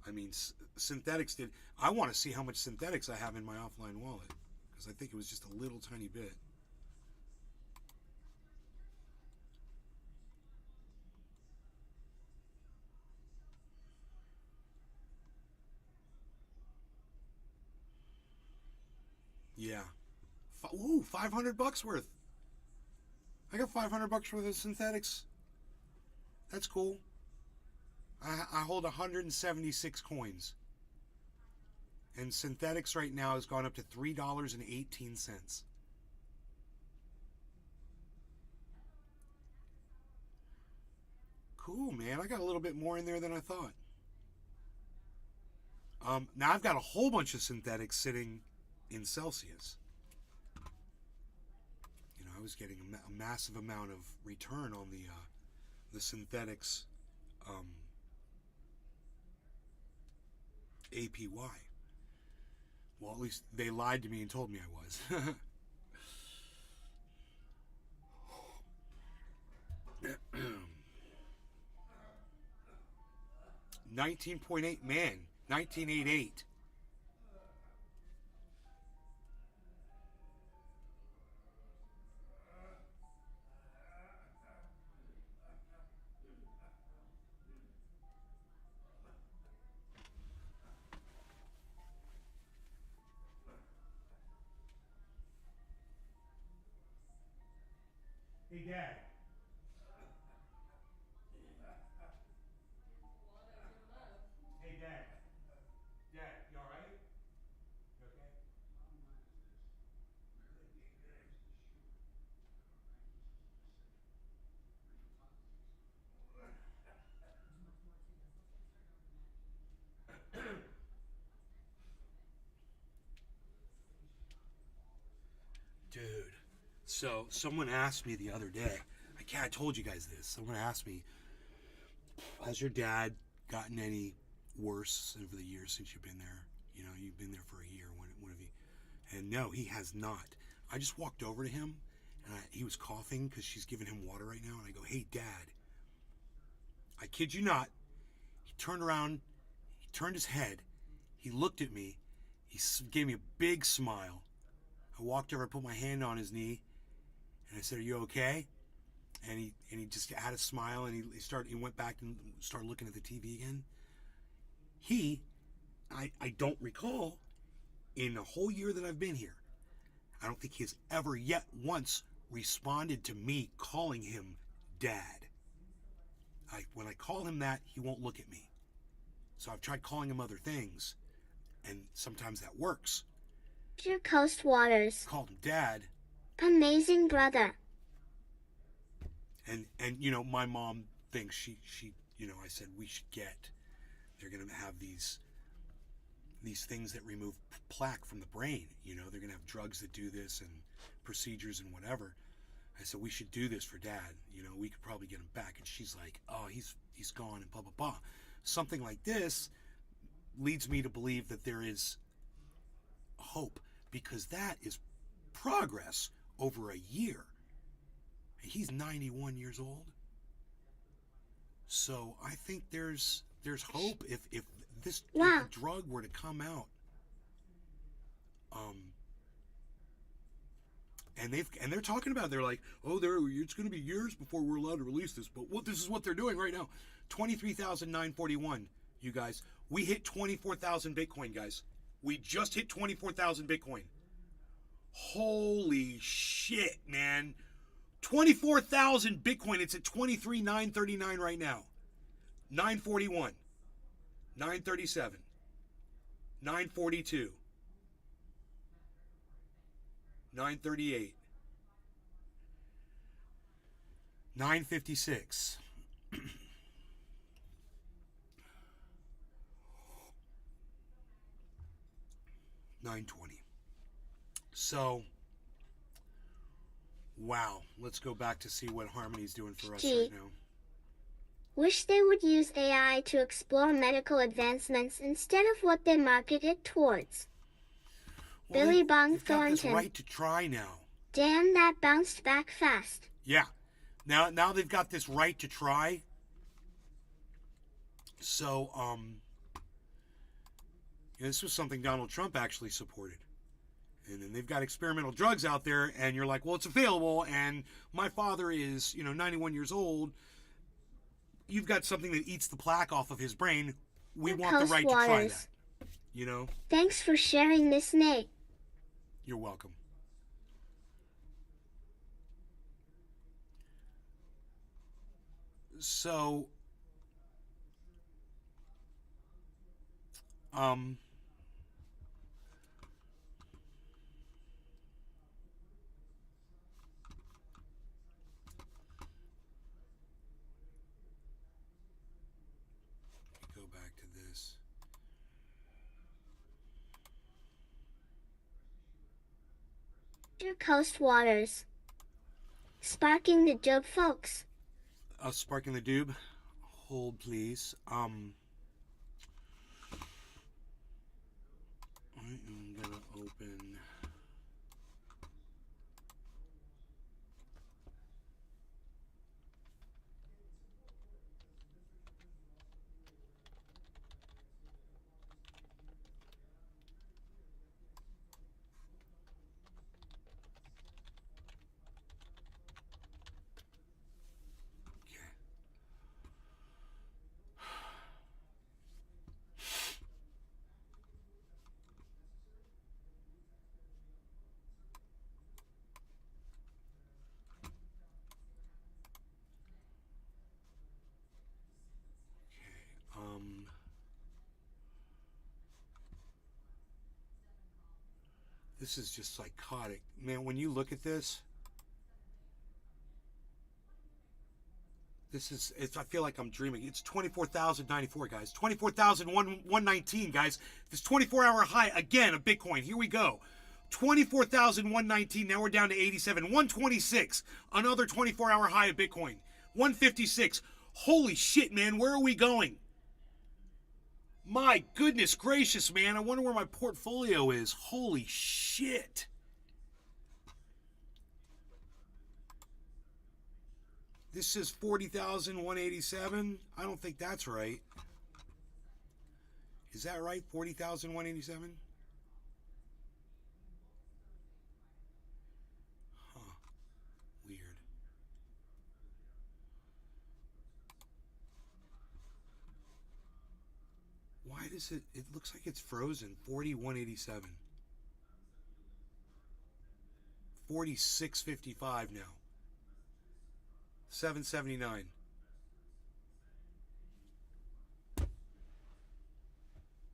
I mean, synthetics did. I want to see how much synthetics I have in my offline wallet, because I think it was just a little tiny bit. Yeah. Ooh, $500 worth. I got $500 worth of synthetics. That's cool. I hold 176 coins. And synthetics right now has gone up to $3.18. Cool, man. I got a little bit more in there than I thought. Now I've got a whole bunch of synthetics sitting in Celsius. You know, I was getting a massive amount of return on the synthetics APY. Well, at least they lied to me and told me I was. 19.8, man. 1988. Hey, Dad. Hey, Dad. Dad, you all right? You okay? Dude, so someone asked me the other day, I told you guys this. Someone asked me, has your dad gotten any worse over the years since you've been there? You know, you've been there for a year. When have you? And no, he has not. I just walked over to him, and he was coughing because she's giving him water right now. And I go, hey, Dad. I kid you not. He turned around. He turned his head. He looked at me. He gave me a big smile. I walked over, I put my hand on his knee, and I said, are you okay? And he just had a smile, and he went back and started looking at the TV again. I don't recall, in the whole year that I've been here, I don't think he has ever yet once responded to me calling him Dad. When I call him that, he won't look at me. So I've tried calling him other things, and sometimes that works. Your Coast Waters. Called him Dad. Amazing brother. And you know, my mom thinks she you know, I said they're going to have these things that remove plaque from the brain. You know, they're going to have drugs that do this and procedures and whatever. I said, we should do this for Dad. You know, we could probably get him back. And she's like, oh, he's gone and blah, blah, blah. Something like this leads me to believe that there is hope, because that is progress over a year. He's 91 years old. So I think there's hope if this drug were to come out. And they're talking about it. They're like, oh, it's going to be years before we're allowed to release this. But this is what they're doing right now. 23,941, you guys. We hit 24,000 Bitcoin, guys. We just hit 24,000 Bitcoin. Holy shit, man. 24,000 Bitcoin. It's at 23,939 right now. 941. 937. 942. 938. 956. 920. So, wow. Let's go back to see what Harmony's doing for us right now. Wish they would use AI to explore medical advancements instead of what they market it towards. Well, Billy Bong they've got Thornton. this right to try now. Damn, that bounced back fast. Yeah. Now they've got this right to try. So, this was something Donald Trump actually supported. And then they've got experimental drugs out there, and you're like, well, it's available, and my father is, 91 years old. You've got something that eats the plaque off of his brain. We want the right to try that. Thanks for sharing this, Nate. You're welcome. So, go back to this. Your Coast Waters. Sparking the Dub, folks. Sparking the Dube. Hold, please. I am gonna open. This is just psychotic. Man, when you look at this, I feel like I'm dreaming. It's 24,094, guys. 24,119, guys. This 24-hour high, again, of Bitcoin. Here we go. 24,119. Now we're down to 87. 126. Another 24-hour high of Bitcoin. 156. Holy shit, man. Where are we going? My goodness gracious, man. I wonder where my portfolio is. Holy shit. This says 40,187. I don't think that's right. Is that right? 40,187? Huh. Weird. is it? It looks like it's frozen. 41.87. 46.55 now. 7.79.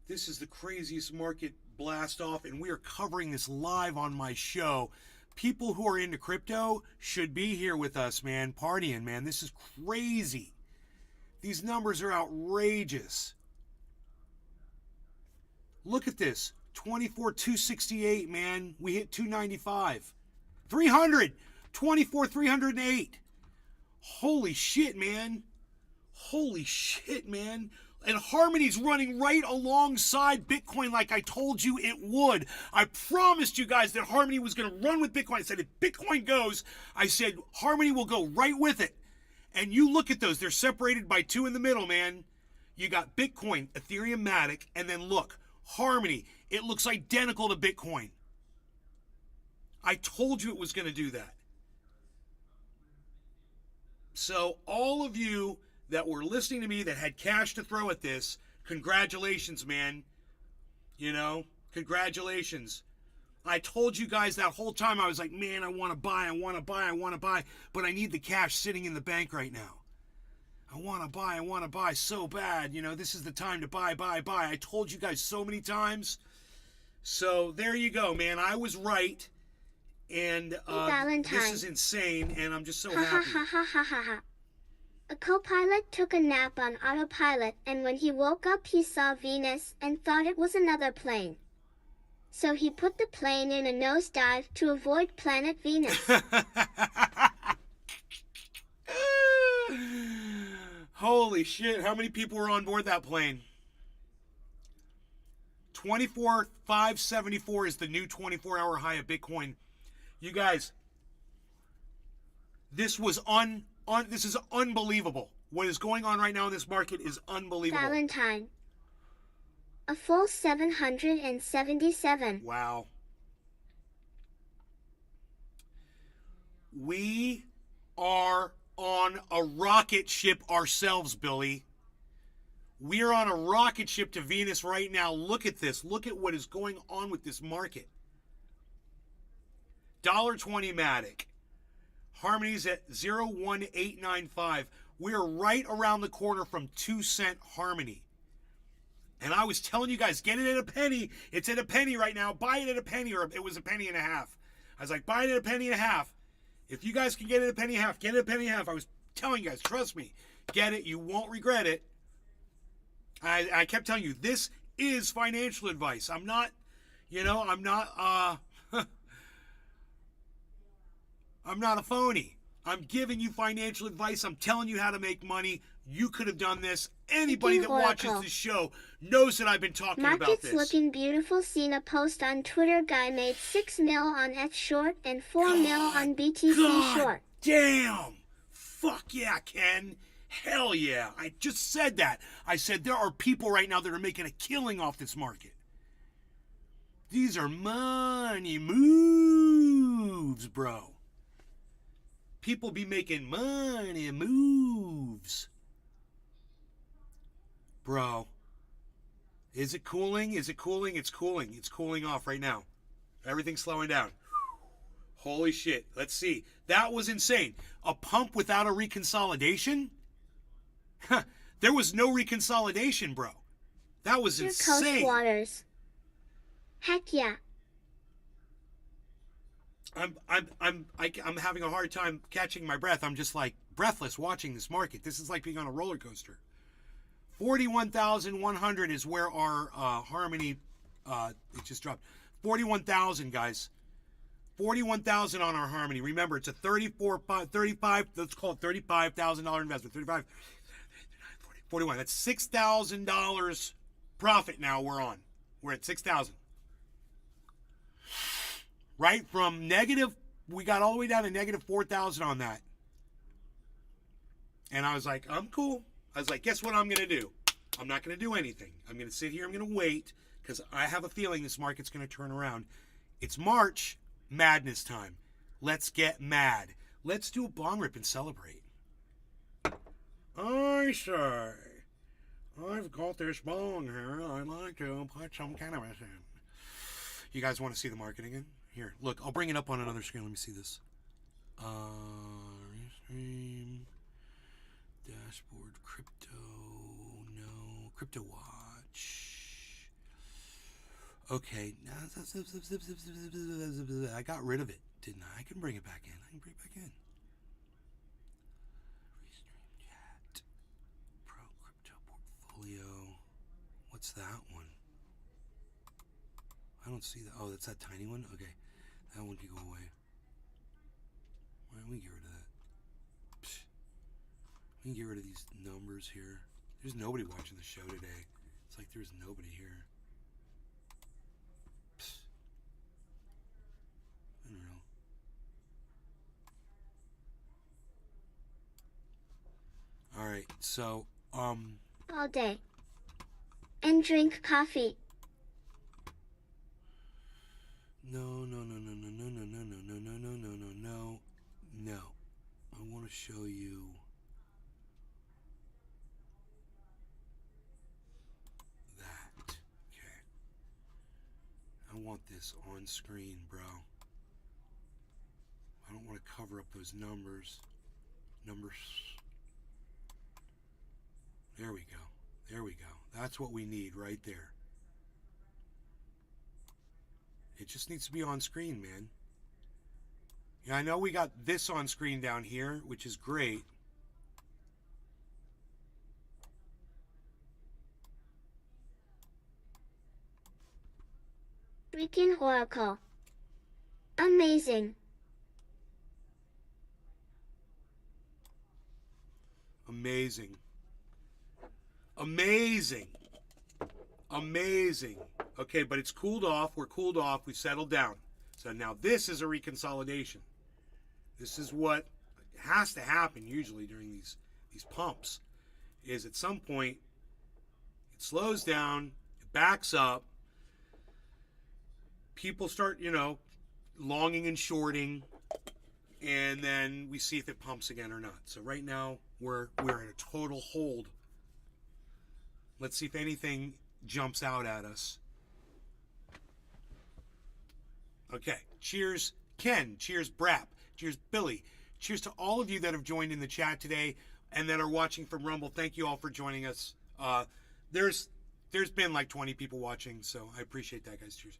This is the craziest market blast off, and we are covering this live on my show. People who are into crypto should be here with us, man. Partying, man. This is crazy. These numbers are outrageous. Look at this. 24,268, man. We hit 295. 300. 24,308. Holy shit, man. Holy shit, man. And Harmony's running right alongside Bitcoin like I told you it would. I promised you guys that Harmony was going to run with Bitcoin. I said if Bitcoin goes, I said Harmony will go right with it. And you look at those. They're separated by 2 in the middle, man. You got Bitcoin, Ethereum, Matic, and then look, Harmony. It looks identical to Bitcoin. I told you it was going to do that. So all of you that were listening to me that had cash to throw at this, congratulations, man. You know, congratulations. I told you guys that whole time, I was like, man, I want to buy, but I need the cash sitting in the bank right now. I want to buy so bad. You know, this is the time to buy. I told you guys so many times. So there you go, man. I was right. And this is insane, and I'm just so happy. A co-pilot took a nap on autopilot, and when he woke up he saw Venus and thought it was another plane. So he put the plane in a nosedive to avoid planet Venus. Holy shit, how many people were on board that plane? 24,574 is the new 24-hour high of Bitcoin. You guys, this is unbelievable. What is going on right now in this market is unbelievable. Valentine. A full 777. Wow. We are on a rocket ship ourselves, Billy. We are on a rocket ship to Venus right now. Look at this. Look at what is going on with this market. $1.20 Matic. Harmony's at 0.1895. We're right around the corner from 2-cent Harmony. And I was telling you guys, get it at a penny. It's at a penny right now. Buy it at a penny, or it was a penny and a half. I was like, buy it at a penny and a half. If you guys can get it at a penny and a half, get it at a penny and a half. I was telling you guys, trust me. Get it. You won't regret it. I kept telling you, this is financial advice. I'm not I'm not a phony. I'm giving you financial advice. I'm telling you how to make money. You could have done this. Anybody that watches this show knows that I've been talking about this. Market's looking beautiful. Seen a post on Twitter. Guy made 6 mil on X short and 4 mil on BTC short. Damn. Fuck yeah, Ken. Hell yeah. I just said that. I said there are people right now that are making a killing off this market. These are money moves, bro. People be making money moves. Bro. Is it cooling? Is it cooling? It's cooling. It's cooling off right now. Everything's slowing down. Holy shit. Let's see. That was insane. A pump without a reconsolidation? There was no reconsolidation, bro. That was insane. Coast waters. Heck yeah. I'm having a hard time catching my breath. I'm just like breathless watching this market. This is like being on a roller coaster. 41,100 is where our Harmony it just dropped. 41,000, guys. 41,000 on our Harmony. Remember, it's a 35. Let's call it $35,000 investment. 35, 41. That's $6,000 profit. Now we're at 6,000. Right from negative, we got all the way down to negative 4,000 on that. And I was like, I'm cool. I was like, guess what I'm going to do? I'm not going to do anything. I'm going to sit here. I'm going to wait because I have a feeling this market's going to turn around. It's March madness time. Let's get mad. Let's do a bong rip and celebrate. I say, I've got this bong here. I'd like to put some cannabis in. You guys want to see the marketing in? Here, look, I'll bring it up on another screen. Let me see this. Restream. Dashboard. Crypto. No. Crypto watch. Okay. I got rid of it, didn't I? I can bring it back in. Restream chat. Pro crypto portfolio. What's that one? I don't see that. Oh, that's that tiny one? Okay. That one can go away. Why don't we get rid of that? Psh. We can get rid of these numbers here. There's nobody watching the show today. It's like there's nobody here. Psh. I don't know. Alright, so, all day. And drink coffee. No. I want to show you that. Okay. I want this on screen, bro. I don't want to cover up those numbers. There we go. That's what we need right there. It just needs to be on screen, man. Yeah, I know we got this on screen down here, which is great. Freaking Oracle. Amazing. Amazing. Okay, but it's cooled off. We're cooled off. We settled down. So now this is a reconsolidation. This is what has to happen usually during these pumps. Is at some point it slows down, it backs up. People start, longing and shorting, and then we see if it pumps again or not. So right now we're in a total hold. Let's see if anything jumps out at us. Okay. Cheers, Ken. Cheers, Brap. Cheers, Billy. Cheers to all of you that have joined in the chat today and that are watching from Rumble. Thank you all for joining us. There's been like 20 people watching, so I appreciate that, guys. Cheers.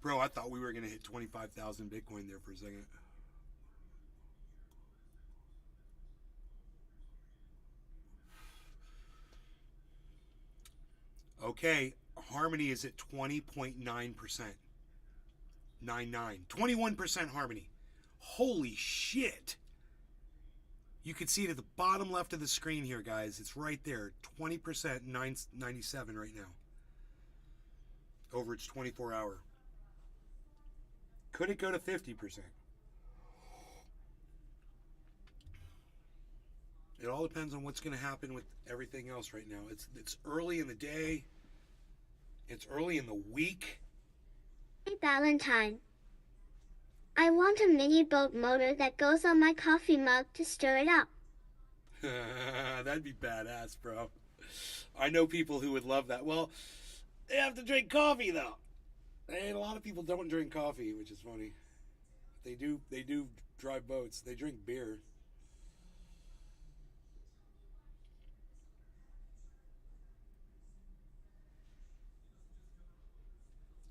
Bro, I thought we were going to hit 25,000 Bitcoin there for a second. Okay, Harmony is at 20.9%. 21% Harmony. Holy shit. You can see it at the bottom left of the screen here, guys. It's right there. 20%, 997 right now. Over its 24-hour. Could it go to 50%? It all depends on what's going to happen with everything else right now. It's early in the day. It's early in the week. Hey, Valentine. I want a mini boat motor that goes on my coffee mug to stir it up. That'd be badass, bro. I know people who would love that. Well, they have to drink coffee, though. And a lot of people don't drink coffee, which is funny. They do drive boats. They drink beer.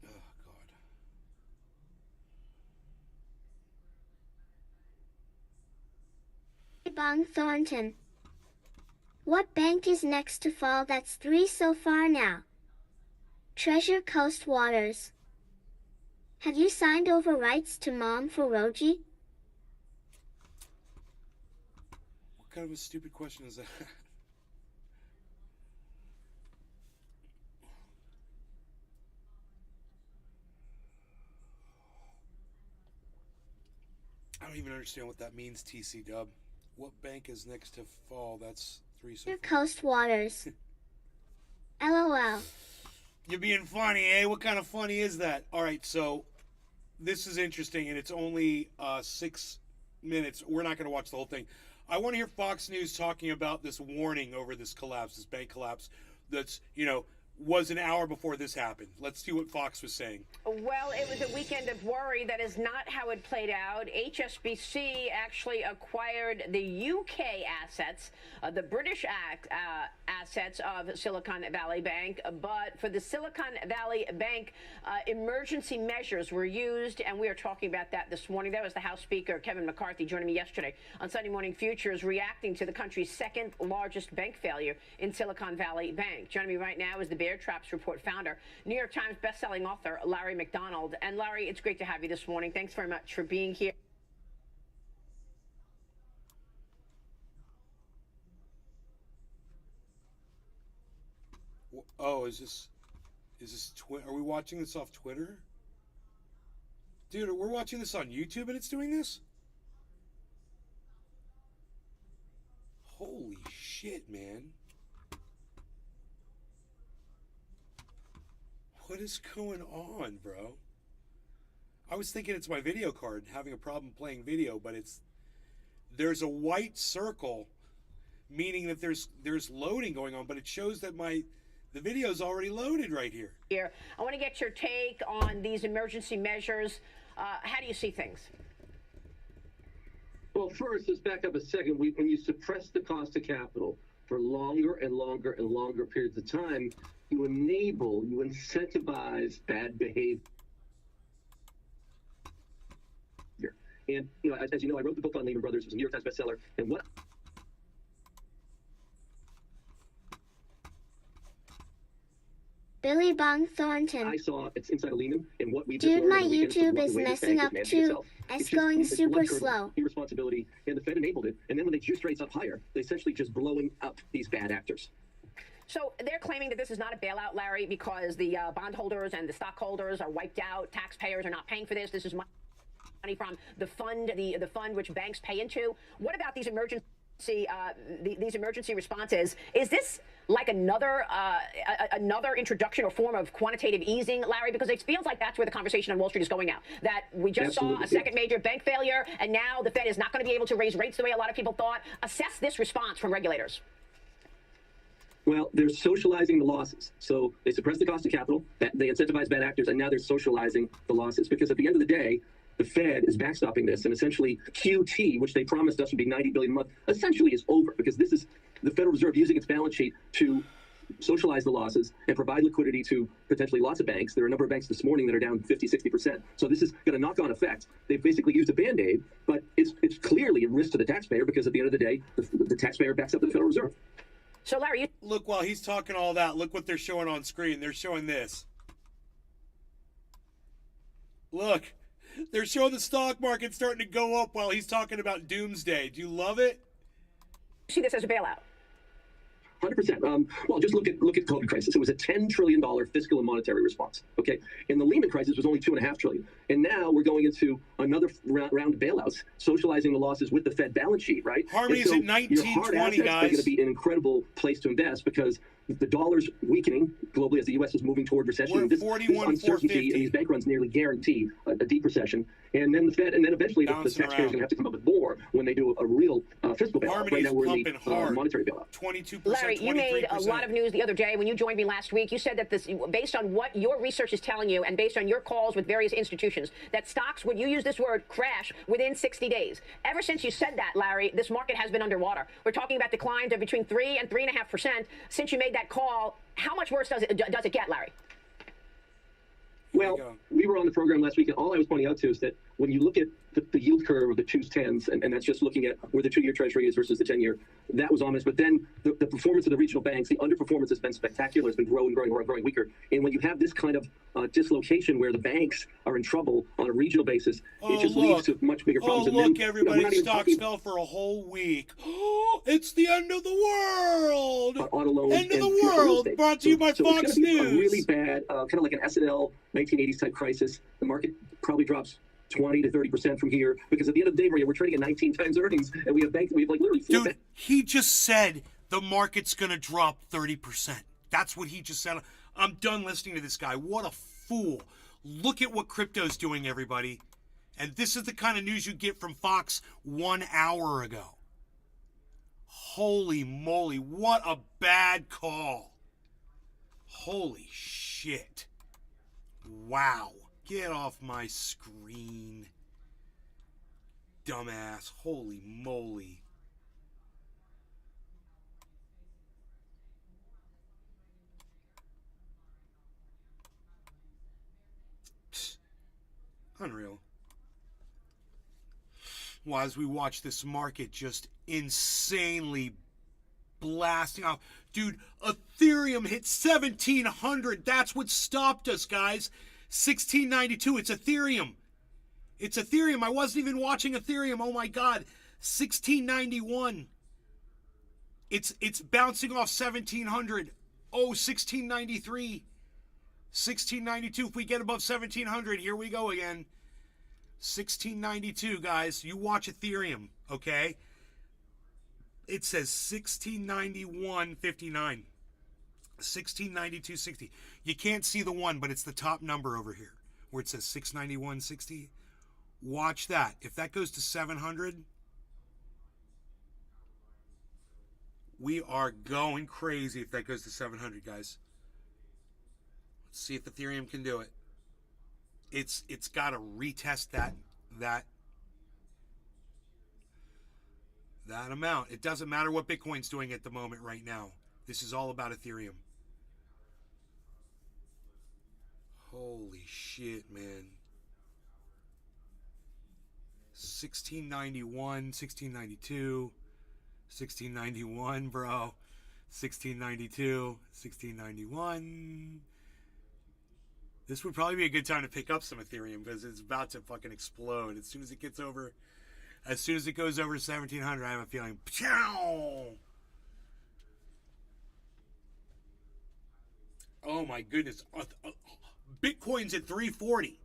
Oh, God. Hey, Bong Thornton. What bank is next to fall? That's 3 so far now. Treasure Coast Waters. Have you signed over rights to Mom for Roji? What kind of a stupid question is that? I don't even understand what that means, TC Dub. What bank is next to fall? That's 3 so Treasure far. Coast Waters. LOL. You're being funny, eh? What kind of funny is that? All right, so this is interesting, and it's only 6 minutes. We're not going to watch the whole thing. I want to hear Fox News talking about this warning over this collapse, this bank collapse that's, was an hour before this happened. Let's see what Fox was saying. Well, it was a weekend of worry. That is not how it played out. HSBC actually acquired the UK assets, the British assets of Silicon Valley Bank. But for the Silicon Valley Bank, emergency measures were used, and we are talking about that this morning. That was the House Speaker, Kevin McCarthy, joining me yesterday on Sunday Morning Futures, reacting to the country's second largest bank failure in Silicon Valley Bank. Joining me right now is the Bear Traps Report founder, New York Times bestselling author Larry McDonald. And Larry, it's great to have you this morning. Thanks very much for being here. Oh, is this are we watching this off Twitter? Dude, we're watching this on YouTube and it's doing this? Holy shit, man. What is going on, bro? I was thinking it's my video card having a problem playing video, but there's a white circle meaning that there's loading going on, but it shows that the video's already loaded right here. I want to get your take on these emergency measures. How do you see things? Well, first, let's back up a second. When you suppress the cost of capital for longer and longer and longer periods of time, you incentivize bad behavior. And, as you know, I wrote the book on Lehman Brothers. It was a New York Times bestseller. And what Billy Bong Thornton. I saw, it's inside of Lehman, and what we Dude, my YouTube is messing up too. It's going super slow. Irresponsibility, and the Fed enabled it. And then when they juiced rates up higher, they essentially just blowing up these bad actors. So they're claiming that this is not a bailout, Larry, because the bondholders and the stockholders are wiped out. Taxpayers are not paying for this. This is money from the fund, the fund which banks pay into. What about these these emergency responses? Is this like another introduction or form of quantitative easing, Larry? Because it feels like that's where the conversation on Wall Street is going now. That we just saw a second major bank failure, and now the Fed is not going to be able to raise rates the way a lot of people thought. Assess this response from regulators. Well, they're socializing the losses. So they suppress the cost of capital, they incentivize bad actors, and now they're socializing the losses. Because at the end of the day, the Fed is backstopping this, and essentially QT, which they promised us would be $90 billion a month, essentially is over, because this is the Federal Reserve using its balance sheet to socialize the losses and provide liquidity to potentially lots of banks. There are a number of banks this morning that are down 50, 60%. So this is going to knock on effect. They've basically used a Band-Aid, but it's clearly a risk to the taxpayer, because at the end of the day, the taxpayer backs up the Federal Reserve. So, Larry, look, while he's talking all that, look what they're showing on screen. They're showing this. Look, they're showing the stock market starting to go up while he's talking about doomsday. Do you love it? See this as a bailout? 100%. Well, just look at COVID crisis. It was a $10 trillion fiscal and monetary response. Okay, and the Lehman crisis was only $2.5 trillion. And now we're going into another round of bailouts, socializing the losses with the Fed balance sheet, right? Harmony's so at 1920, guys. Are going to be an incredible place to invest, because the dollar's weakening globally as the U.S. is moving toward recession. We're at 41, this uncertainty, and these bank runs nearly guarantee a deep recession. And then the Fed, and then eventually the taxpayers are going to have to come up with more when they do a real fiscal bailout. Harmony's right now we're in the hard. monetary bailout. 22%, Larry, 23%. you made a lot of news the other day when you joined me last week. You said that this, based on what your research is telling you and based on your calls with various institutions, that stocks would, you use this word, crash within 60 days. Ever since you said that, Larry, this market has been underwater. We're talking about declines of between 3 and 3.5%. Since you made that call, how much worse does it get, Larry? Well, we were on the program last week, and all I was pointing out to is that when you look at the yield curve of the 2s, 10s, and that's just looking at where the 2-year Treasury is versus the 10-year. That was ominous. But then the performance of the regional banks, the underperformance has been spectacular. It's been growing weaker. And when you have this kind of dislocation where the banks are in trouble on a regional basis, it just leads to much bigger problems. Oh, look, everybody, stocks fell for a whole week. Oh, it's the end of the world. Auto loans end of the world, brought to you by Fox News. A really bad, kind of like an S&L 1980s type crisis. The market probably drops 20 to 30% from here, because at the end of the day, Maria, we're trading at 19 times earnings, and we have banks, we have like literally four. Dude, he just said the market's gonna drop 30%. That's what he just said. I'm done listening to this guy. What a fool. Look at what crypto's doing, everybody. And this is the kind of news you get from Fox 1 hour ago. Holy moly, what a bad call. Holy shit. Wow. Get off my screen. Dumbass. Holy moly. Psst. Unreal. Well, as we watch this market just insanely blasting off. Dude, Ethereum hit 1,700. That's what stopped us, guys. 1692. It's Ethereum. It's Ethereum. I wasn't even watching Ethereum. Oh my God. 1691. It's bouncing off 1,700. Oh, 1693. 1692. If we get above 1,700, here we go again. 1692, guys. You watch Ethereum, okay? It says 1691.59. 1692.60. You can't see the one, but it's the top number over here where it says 691.60. Watch that. If that goes to 700, we are going crazy if that goes to 700, guys. Let's see if Ethereum can do it. It's got to retest that amount. It doesn't matter what Bitcoin's doing at the moment right now. This is all about Ethereum. Holy shit, man. 1691, 1692, 1691, bro. 1692, 1691. This would probably be a good time to pick up some Ethereum because it's about to fucking explode. As soon as it goes over 1,700, I have a feeling. Pow! Oh my goodness. Bitcoin's at 340.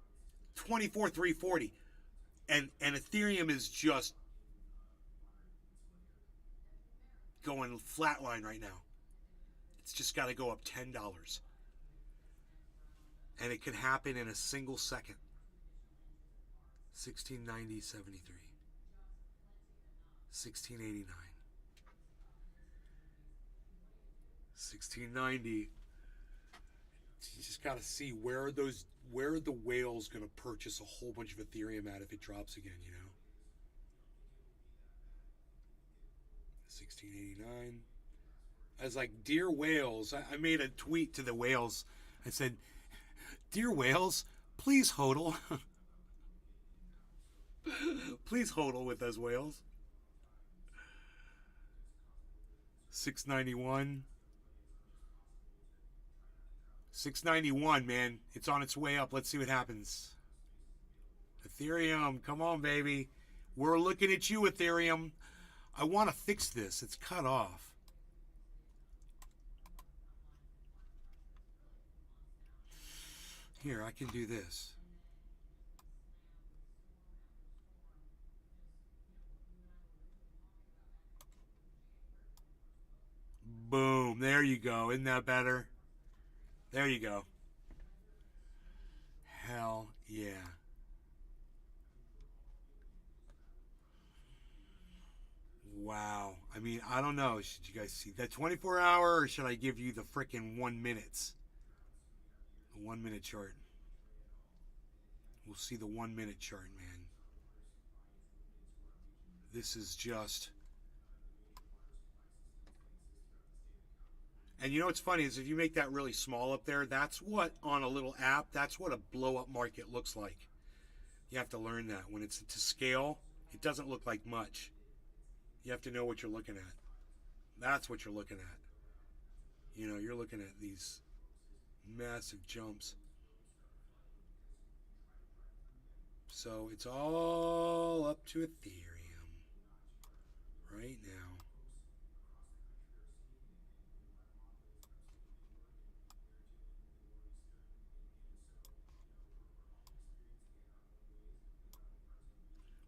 24,340. And Ethereum is just going flatline right now. It's just got to go up $10. And it can happen in a single second. 1690.73. 1689. 1690. You just got to see where are the whales going to purchase a whole bunch of Ethereum at if it drops again, you know? 1689. I was like, dear whales. I made a tweet to the whales. I said, dear whales, please hodl. Please hodl with us, whales. 691. 691, man. It's on its way up. Let's see what happens. Ethereum, come on, baby. We're looking at you, Ethereum. I want to fix this. It's cut off. Here, I can do this. Boom. There you go. Isn't that better? There you go. Hell yeah. Wow. I mean, I don't know. Should you guys see that 24-hour or should I give you the frickin' 1 minutes? The 1 minute chart. We'll see the 1 minute chart, man. This is just... And you know what's funny is if you make that really small up there, that's what, on a little app, that's what a blow-up market looks like. You have to learn that. When it's to scale, it doesn't look like much. You have to know what you're looking at. That's what you're looking at. You know, you're looking at these massive jumps. So it's all up to Ethereum right now.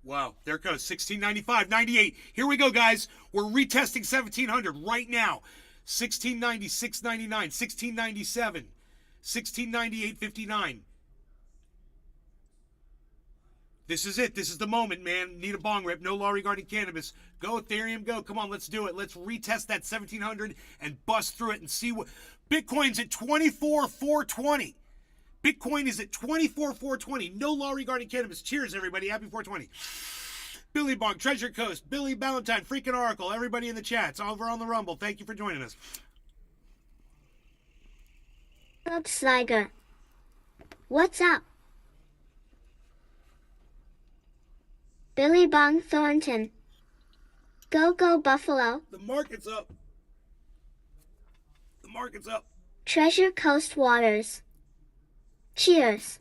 Wow, there it goes. 1695, 98. Here we go, guys. We're retesting 1700 right now. 1690, 699, 1697, 1698, 59. This is it. This is the moment, man. Need a bong rip. No law regarding cannabis. Go, Ethereum, go. Come on, let's do it. Let's retest that 1700 and bust through it and see what... Bitcoin's at 24,420. Bitcoin is at 24,420. No law regarding cannabis. Cheers, everybody. Happy 420. Billy Bong, Treasure Coast, Billy Ballantyne, Freaking Oracle, everybody in the chats, over on the Rumble. Thank you for joining us. Up, Sliger. What's up? Billy Bong Thornton. Go, go, Buffalo. The market's up. The market's up. Treasure Coast Waters. Cheers.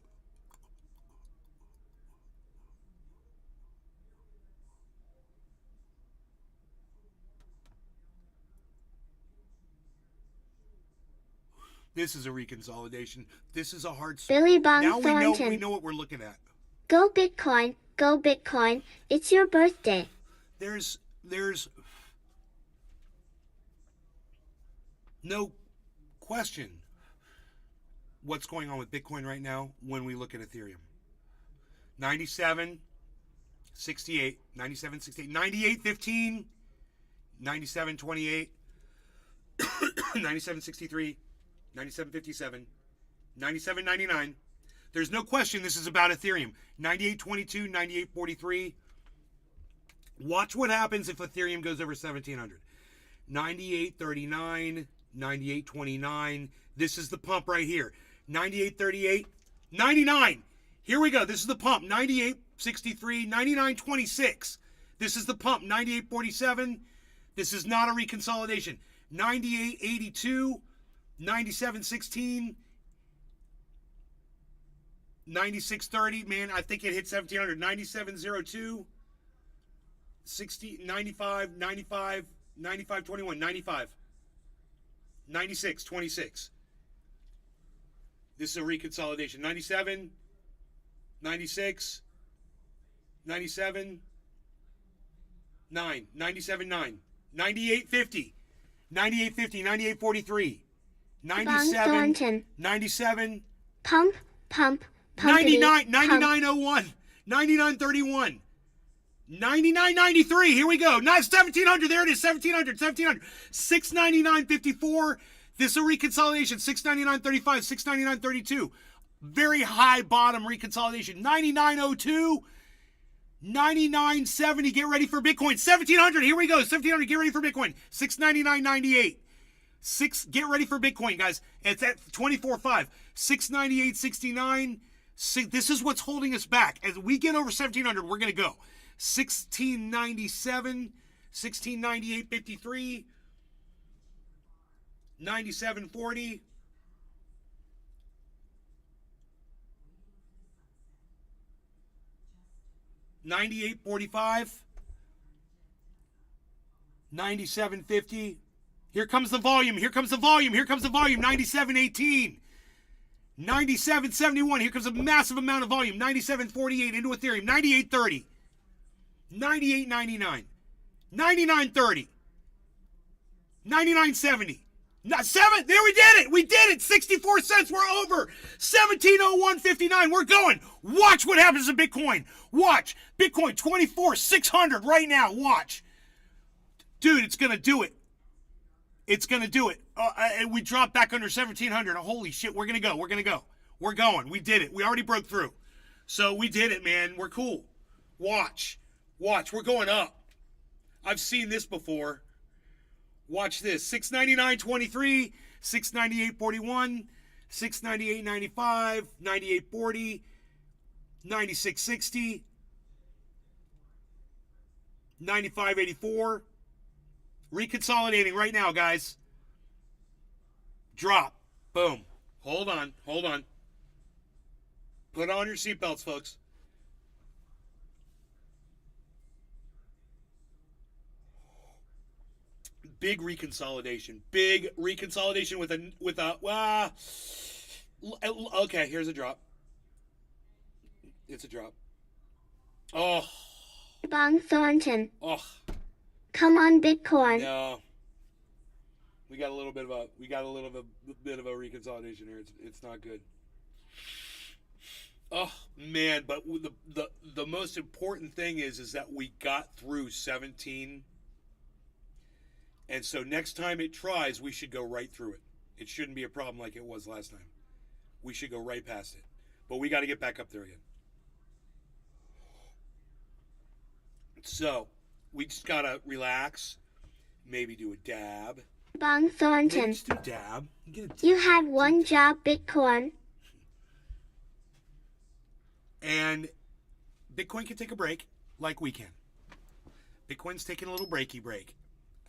This is a reconsolidation. This is a hard... Billy Bong now Thornton. we know what we're looking at. Go Bitcoin, go Bitcoin. It's your birthday. There's no question what's going on with Bitcoin right now when we look at Ethereum. 97, 68, 97, 68, 98, 15, 97, 28, 97, 63, 97, 57, 97, 99. There's no question this is about Ethereum. 98, 22, 98, 43. Watch what happens if Ethereum goes over 1700. 98, 39, 98, 29. This is the pump right here. 98, 38, 99. Here we go. This is the pump. 98, 63, 99, 26. This is the pump. 98, 47. This is not a reconsolidation. 98, 82, 97, 16, 96, 30. Man, I think it hit 1700. 97, 02, 60, 95, 95, 95, 21, 95, 96, 26. This is a reconsolidation. 97, 96, 97, 9, 97, 9, 98, 50, 98, 50, 98, 43, 97, 97, Pump, pump, 99, 9901, 9931, 9993. Here we go. 1700. There it is. 1700. 1700. 699.54. This is a reconsolidation. 699.35. 699.32. Very high bottom reconsolidation. 9902. 9970. Get ready for Bitcoin. 1700. Here we go. 1700. Get ready for Bitcoin. 699.98. Get ready for Bitcoin, guys. It's at 24.5. 698.69. This is what's holding us back. As we get over 1700, we're going to go. 1697, 1698.53, 97.40, 98.45, 97.50. Here comes the volume. Here comes the volume. Here comes the volume. 97.18. 97.71. Here comes a massive amount of volume. 97.48 into Ethereum. 98.30. 98.99. 99.30. 99.70. There we did it. We did it. 64 cents. We're over. 1701.59. We're going. Watch what happens to Bitcoin. Watch. Bitcoin 24,600 right now. Watch. Dude, it's going to do it. It's going to do it. We dropped back under 1,700. Holy shit, we're going to go. We're going to go. We're going. We did it. We already broke through. So we did it, man. We're cool. Watch. Watch. We're going up. I've seen this before. Watch this. 699.23, 698.41, 698.95, 98.40, 96.60, 95.84. Reconsolidating right now, guys. Drop. Boom. Hold on. Hold on. Put on your seatbelts, folks. Big reconsolidation. Big reconsolidation with a okay, here's a drop. It's a drop. Oh. Bong Thornton. Oh. Come on, Bitcoin. No. We got a little bit of a reconsolidation here. It's not good. Oh man, but the most important thing is that we got through 17. And so next time it tries, we should go right through it. It shouldn't be a problem like it was last time. We should go right past it. But we got to get back up there again. So, we just got to relax. Maybe do a dab. Bong Thornton. Maybe just do a dab. You had one job, Bitcoin. And Bitcoin can take a break like we can. Bitcoin's taking a little breaky break.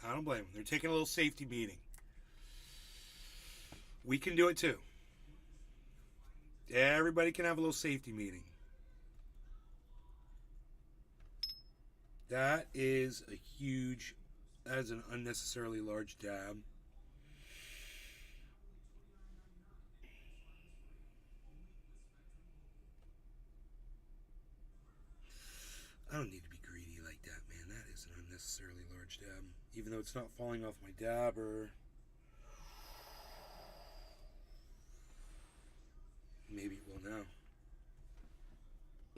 I don't blame them. They're taking a little safety meeting. We can do it too. Everybody can have a little safety meeting. That is an unnecessarily large dab. I don't need to be greedy like that, man. That is an unnecessarily large dab. Even though it's not falling off my dabber. Maybe it will now.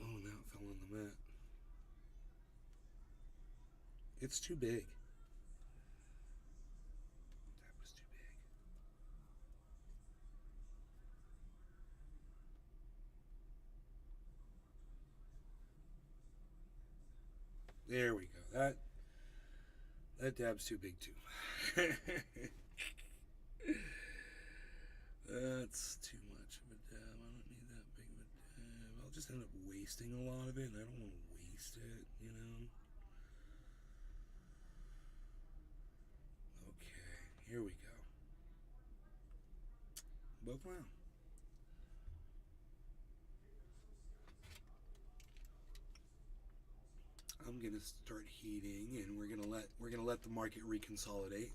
Oh, now it fell on the mat. It's too big. That was too big. There we go. That dab's too big too. That's too much of a dab. I don't need that big of a dab. I'll just end up wasting a lot of it, and I don't want to waste it, you know? Okay, here we go. But wow. I'm gonna start heating, and we're gonna let the market reconsolidate.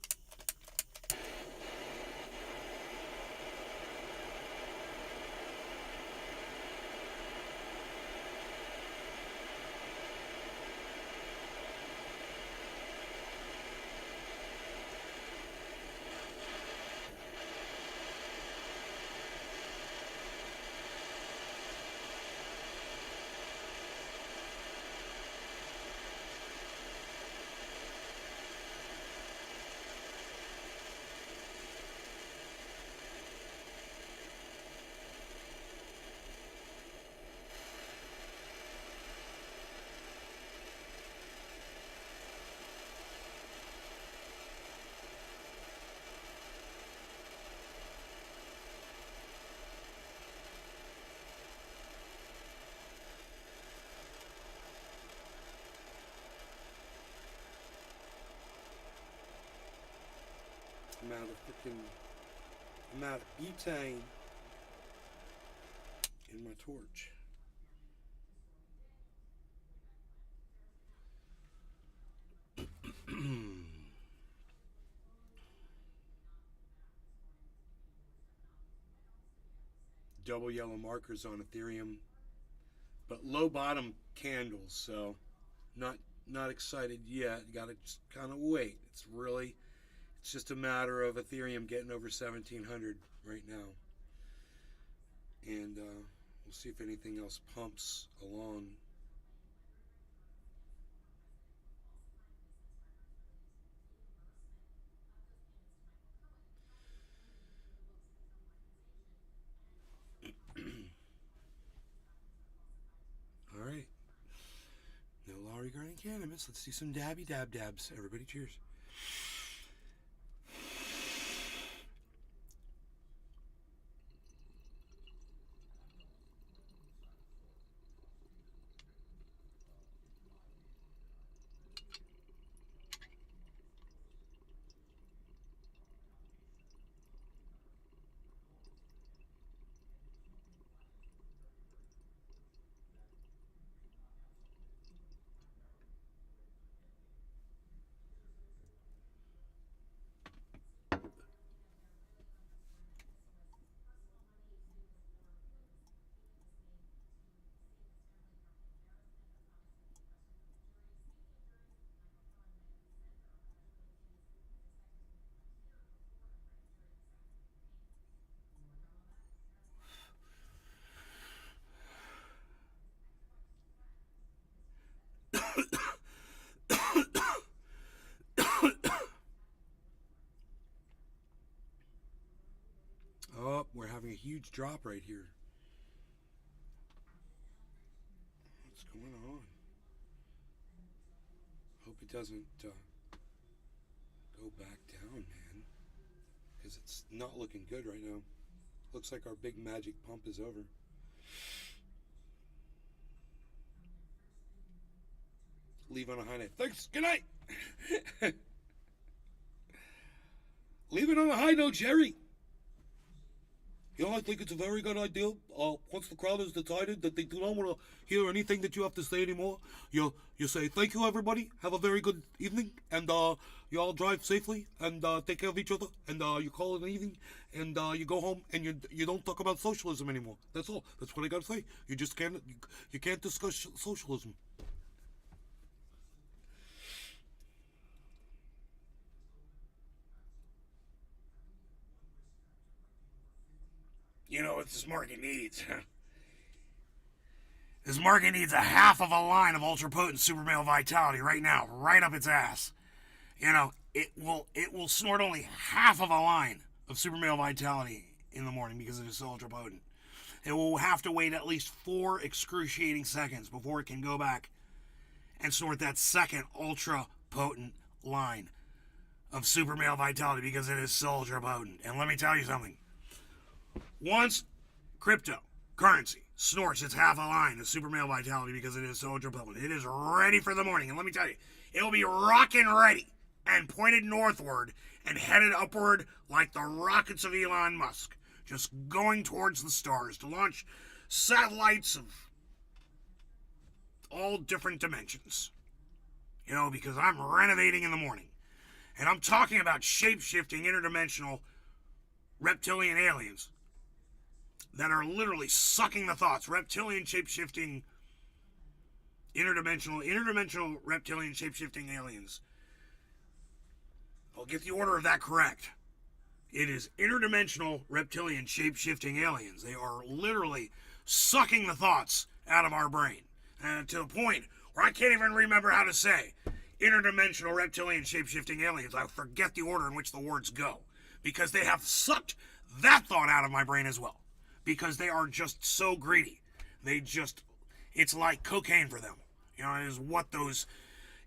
I'm out of butane in my torch. Double yellow markers on Ethereum, but low bottom candles, so not excited yet. Gotta just kind of wait. It's just a matter of Ethereum getting over 1700 right now. And we'll see if anything else pumps along. All right. No law regarding cannabis. Let's do some dabby dabs. Everybody cheers. huge drop right here. What's going on? Hope it doesn't go back down, man. Because it's not looking good right now. Looks like our big magic pump is over. Leave on a high note. Thanks. Good night. Leave it on a high note, Jerry. I think it's a very good idea. Once the crowd has decided that they do not want to hear anything that you have to say anymore, you say, thank you, everybody. Have a very good evening. And you all drive safely and take care of each other. And you call it an evening. And you go home and you don't talk about socialism anymore. That's all. That's what I got to say. You just can't, you can't discuss socialism. You know what this market needs? This market needs a half of a line of ultra potent super male vitality right now, right up its ass. You know, it will snort only half of a line of super male vitality in the morning because it is so ultra potent. It will have to wait at least 4 excruciating seconds before it can go back and snort that second ultra potent line of super male vitality because it is so ultra potent. And let me tell you something. Once cryptocurrency snorts its half a line of super male vitality because it is so ultra potent, it is ready for the morning. And let me tell you, it'll be rocking ready and pointed northward and headed upward like the rockets of Elon Musk, just going towards the stars to launch satellites of all different dimensions. You know, because I'm renovating in the morning. And I'm talking about shape-shifting interdimensional reptilian aliens that are literally sucking the thoughts. Reptilian shape-shifting interdimensional reptilian shape-shifting aliens. I'll get the order of that correct. It is interdimensional reptilian shape-shifting aliens. They are literally sucking the thoughts out of our brain. And to the point where I can't even remember how to say interdimensional reptilian shape-shifting aliens. I forget the order in which the words go. Because they have sucked that thought out of my brain as well. Because they are just so greedy. It's like cocaine for them. You know, it is what those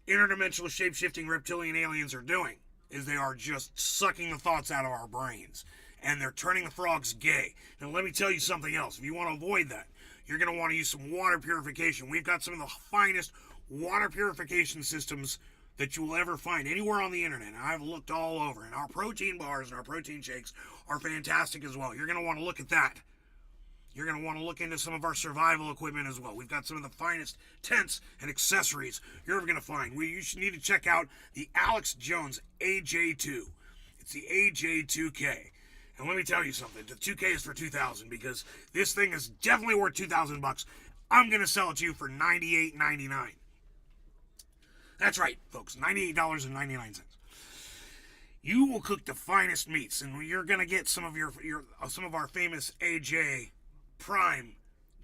interdimensional shape-shifting reptilian aliens are doing. Is they are just sucking the thoughts out of our brains. And they're turning the frogs gay. Now let me tell you something else. If you want to avoid that, you're going to want to use some water purification. We've got some of the finest water purification systems that you will ever find anywhere on the internet. And I've looked all over. And our protein bars and our protein shakes are fantastic as well. You're going to want to look at that. You're going to want to look into some of our survival equipment as well. We've got some of the finest tents and accessories you're ever going to find. You should need to check out the Alex Jones AJ2. It's the AJ2K. And let me tell you something. The 2K is for $2,000 because this thing is definitely worth $2,000. I'm going to sell it to you for $98.99. That's right, folks. $98.99. You will cook the finest meats, and you're going to get some of our famous AJ Prime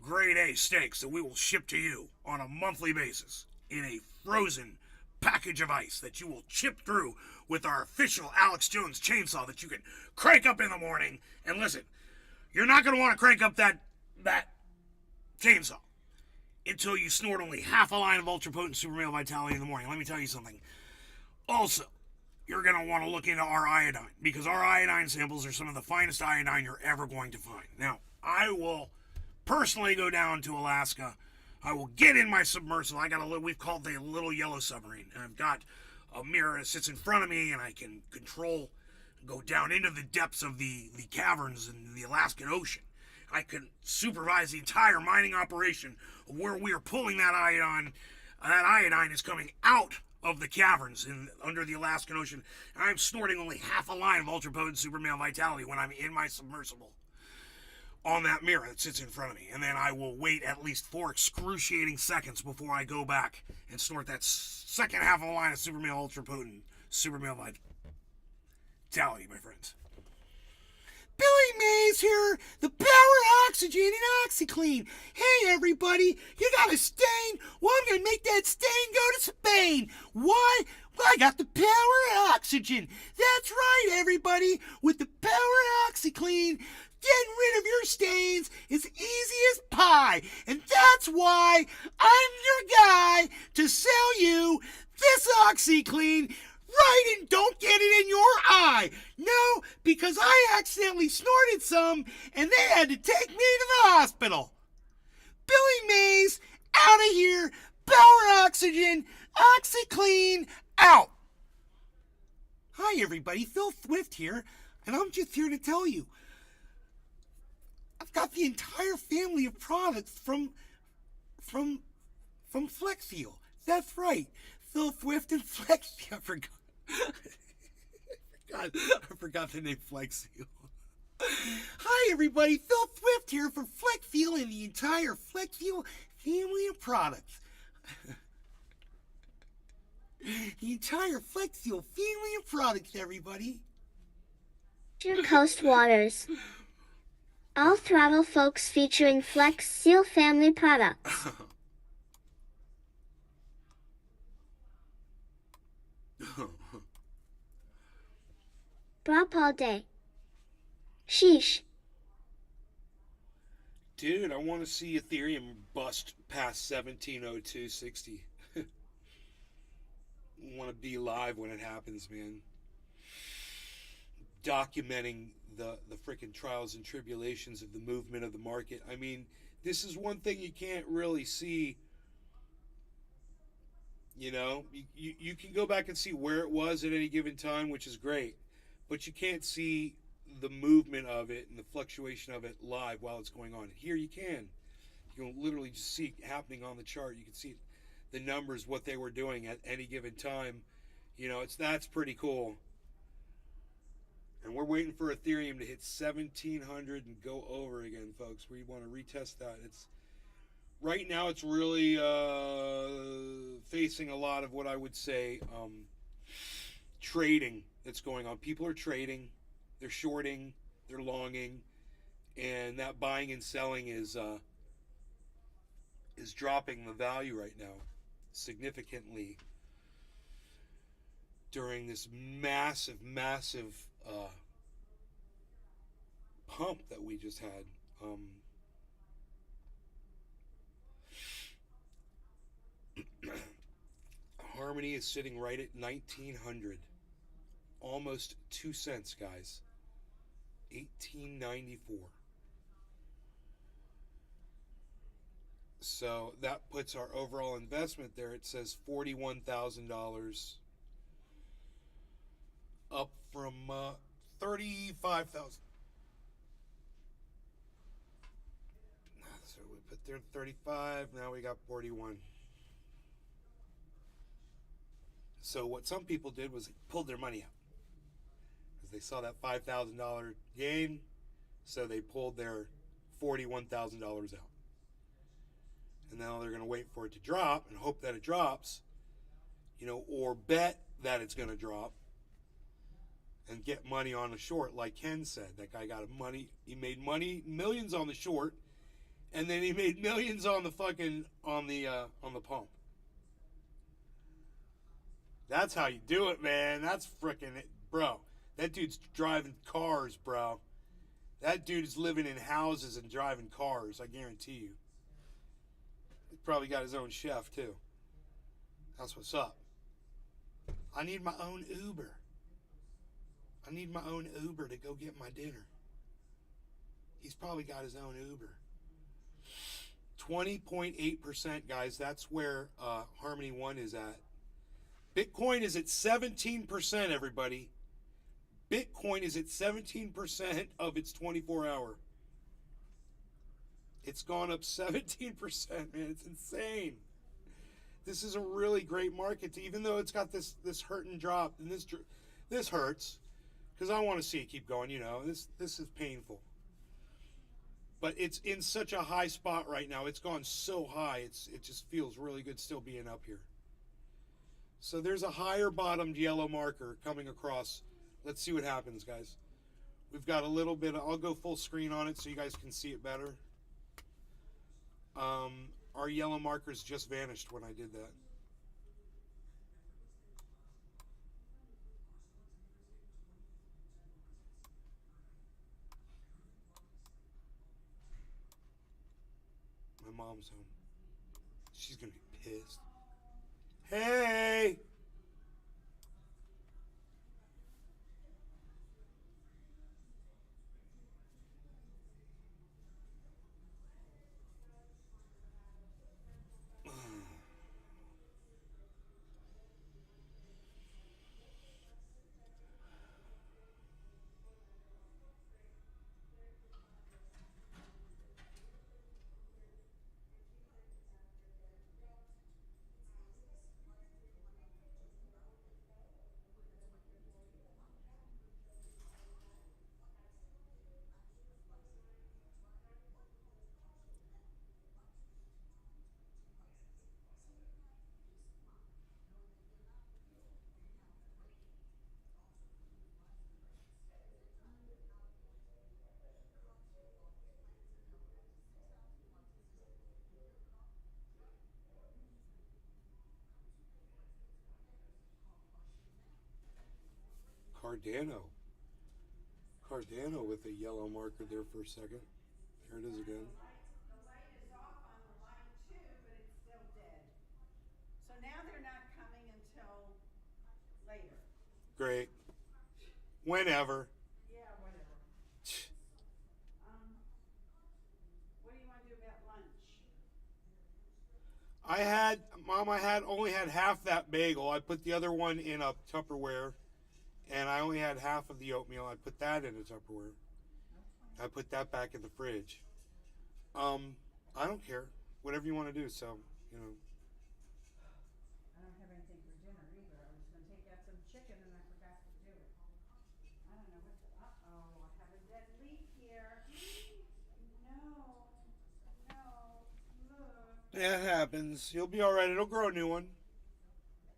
Grade A steaks that we will ship to you on a monthly basis in a frozen package of ice that you will chip through with our official Alex Jones chainsaw that you can crank up in the morning. And listen, you're not going to want to crank up that chainsaw until you snort only half a line of ultra potent super male vitality in the morning. Let me tell you something. Also, you're going to want to look into our iodine because our iodine samples are some of the finest iodine you're ever going to find. Now, I will personally go down to Alaska. I will get in my submersible. We've called it a little yellow submarine. And I've got a mirror that sits in front of me and I can go down into the depths of the caverns in the Alaskan Ocean. I can supervise the entire mining operation of where we are pulling that iodine. That iodine is coming out of the caverns under the Alaskan Ocean. And I'm snorting only half a line of ultra potent super male vitality when I'm in my submersible on that mirror that sits in front of me. And then I will wait at least 4 excruciating seconds before I go back and snort that second half of a line of super male ultra potent super male vitality, my friends. Billy Mays here, the power oxygen and OxyClean. Hey everybody, you got a stain? Well, I'm gonna make that stain go to Spain. Why? Well, I got the power oxygen. That's right, everybody. With the power OxyClean, getting rid of your stains is easy as pie. And that's why I'm your guy to sell you this OxyClean. Right, and don't get it in your eye. No, because I accidentally snorted some and they had to take me to the hospital. Billy Mays, out of here. Power Oxygen, OxyClean, out. Hi, everybody. Phil Swift here, and I'm just here to tell you, I've got the entire family of products from FlexSeal. That's right. Phil Swift and FlexSeal. I forgot the name FlexSeal. Hi, everybody. Phil Swift here for FlexSeal and the entire FlexSeal family of products. The entire FlexSeal family of products, everybody. Your Coast Waters. All throttle folks featuring FlexSeal family products. Brop all day. Sheesh. Dude, I want to see Ethereum bust past 1702.60. Want to be live when it happens, man. Documenting the freaking trials and tribulations of the movement of the market. I mean, this is one thing you can't really see. You know, you can go back and see where it was at any given time, which is great. But you can't see the movement of it and the fluctuation of it live while it's going on. Here you can. You can literally just see it happening on the chart. You can see the numbers, what they were doing at any given time. You know, that's pretty cool. And we're waiting for Ethereum to hit 1,700 and go over again, folks. We want to retest that. Right now it's really facing a lot of what I would say trading that's going on. People are trading, they're shorting, they're longing, and that buying and selling is dropping the value right now significantly during this massive pump that we just had. Harmony is sitting right at 1900, almost 2 cents, guys. 1894. So that puts our overall investment there. It says $41,000, up from 35,000. So we put there 35. Now we got 41. So what some people did was they pulled their money out because they saw that $5,000 gain. So they pulled their $41,000 out. And now they're going to wait for it to drop and hope that it drops, you know, or bet that it's going to drop and get money on the short, like Ken said. That guy got money. He made money, millions on the short, and then he made millions on the fucking on the pump. That's how you do it, man. That's freaking it, bro. That dude's driving cars, bro. That dude is living in houses and driving cars. I guarantee you. He's probably got his own chef too. That's what's up. I need my own Uber. I need my own Uber to go get my dinner. He's probably got his own Uber. 20.8%, guys. That's where Harmony One is at. Bitcoin is at 17%, everybody. Bitcoin is at 17% of its 24-hour. It's gone up 17%, man. It's insane. This is a really great market, even though it's got this hurt and drop, and this hurts because I want to see it keep going. You know, this is painful, but it's in such a high spot right now. It's gone so high. It just feels really good still being up here. So there's a higher bottomed yellow marker coming across. Let's see what happens, guys. We've got a little bit. I'll go full screen on it so you guys can see it better. Our yellow markers just vanished when I did that. mom's home. She's gonna be pissed. Hey! Cardano. Cardano with a yellow marker there for a second. There it is again. The light is off on the line too, but it's still dead. So now they're not coming until later. Great. Whenever. Yeah, whatever. What do you want to do about lunch? I only had half that bagel. I put the other one in a Tupperware, and I only had half of the oatmeal. I put that in a Tupperware. I put that back in the fridge. I don't care. Whatever you want to do. So, you know. I don't have anything for dinner either. I was going to take out some chicken and I forgot to do it. I don't know what the, uh-oh, I have a dead leaf here. No, look. It happens. You'll be all right. It'll grow a new one.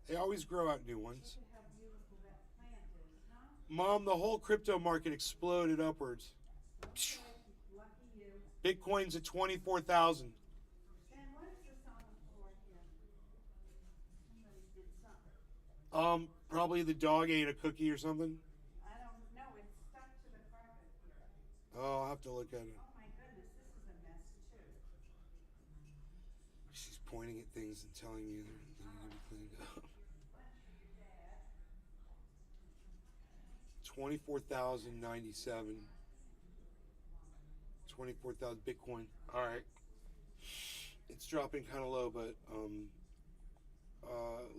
They always grow out new ones. Look at how beautiful that plant is, huh? Mom, the whole crypto market exploded upwards. Okay, lucky you. Bitcoin's at 24,000. Then what is this on the floor here? Somebody did something. Probably the dog ate a cookie or something. I don't know, it's stuck to the carpet here. Oh, I'll have to look at it. Oh my goodness, this is a mess too. She's pointing at things and telling me they need to be cleaned up. 24,097. 24,000 Bitcoin. All right. It's dropping kind of low, but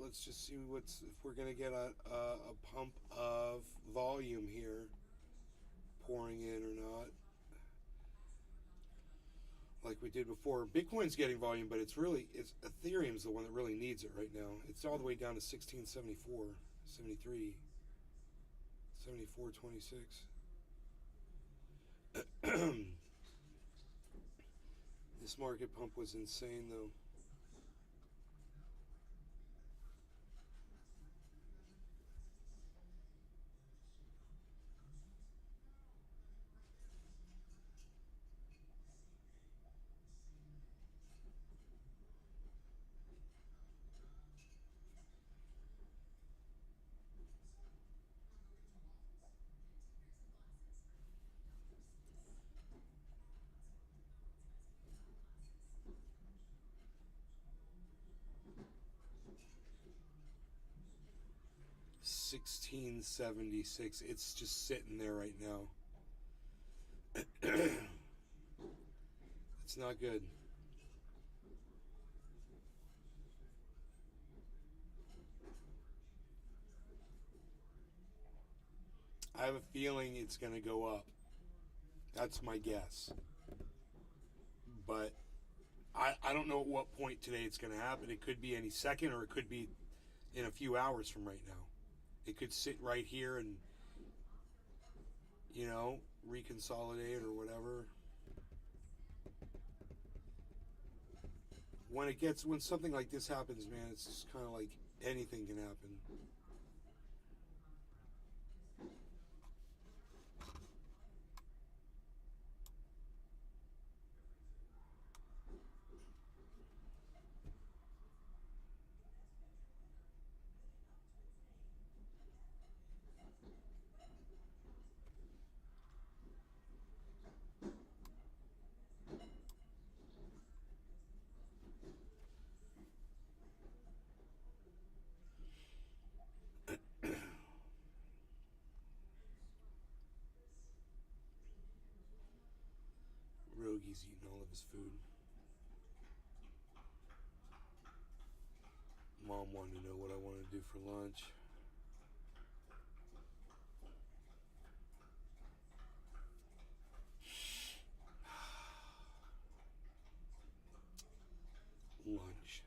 let's just see if we're gonna get a pump of volume here pouring in or not. Like we did before. Bitcoin's getting volume, but it's Ethereum's the one that really needs it right now. It's all the way down to 1674, 73, 74.26. This market pump was insane though. $16.76. It's just sitting there right now. It's not good. I have a feeling it's going to go up. That's my guess. But I don't know at what point today it's going to happen. It could be any second, or it could be in a few hours from right now. It could sit right here and, you know, reconsolidate or whatever. When something like this happens, man, it's just kind of like anything can happen. of his food. Mom wanted to know what I wanted to do for lunch. Lunch.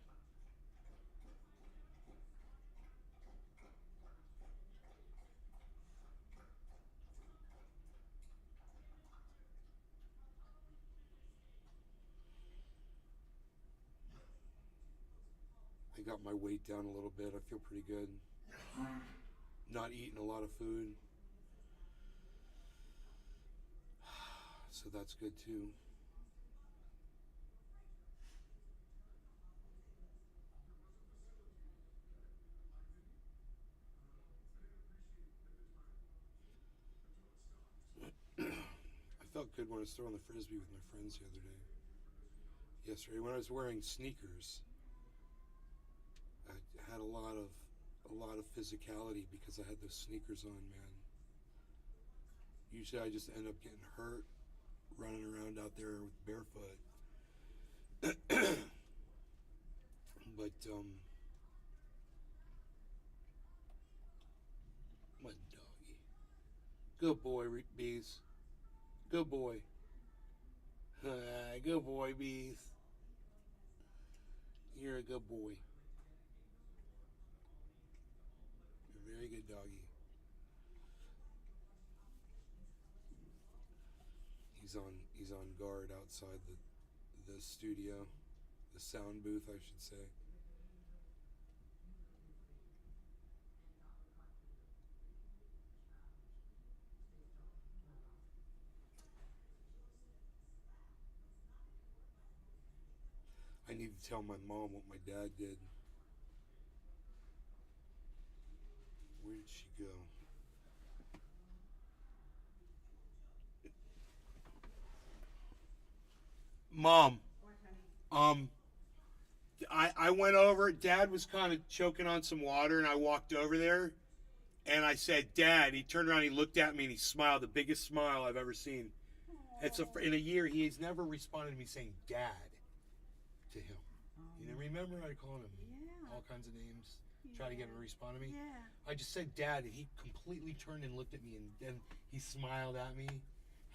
I got my weight down a little bit. I feel pretty good. Not eating a lot of food. So that's good too. I felt good when I was throwing the frisbee with my friends the other day. Yesterday, when I was wearing sneakers, I had a lot of physicality because I had those sneakers on, man. Usually, I just end up getting hurt running around out there with barefoot. But my doggy, good boy, Bees. Good boy. Good boy, Bees. You're a good boy. You're a very good doggy. He's on guard outside the studio, the sound booth, I should say. I need to tell my mom what my dad did. Where did she go? Mom, I went over. Dad was kind of choking on some water, and I walked over there, and I said, "Dad." He turned around, he looked at me, and he smiled, the biggest smile I've ever seen. In a year, he's never responded to me saying "Dad" to him. You know, remember I called him all kinds of names, try to get him to respond to me. Yeah. I just said "Dad," and he completely turned and looked at me, and then he smiled at me,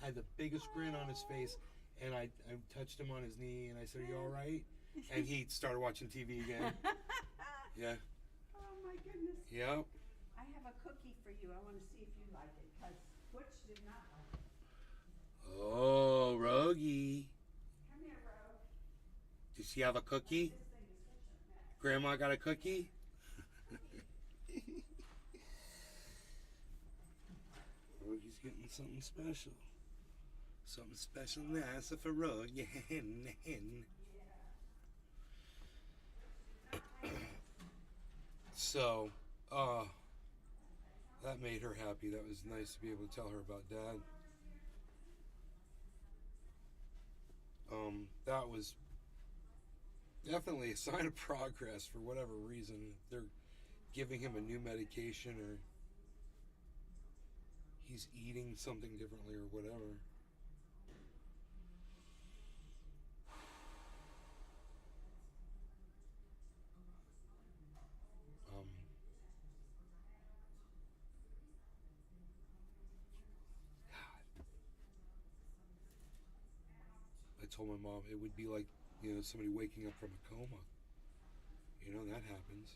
had the biggest grin on his face, and I touched him on his knee, and I said, "Are you all right?" And he started watching TV again. Yeah. Oh my goodness. Yep. I have a cookie for you. I want to see if you like it, because Butch did not like it. Oh, Rogie. Come here, Ro. Does she have a cookie? This thing is such a mess. Grandma got a cookie? Rogie's getting something special. Something special nice for Rogie. So, that made her happy. That was nice to be able to tell her about Dad. That was definitely a sign of progress for whatever reason. They're giving him a new medication, or he's eating something differently, or whatever. I told my mom it would be like, somebody waking up from a coma. That happens.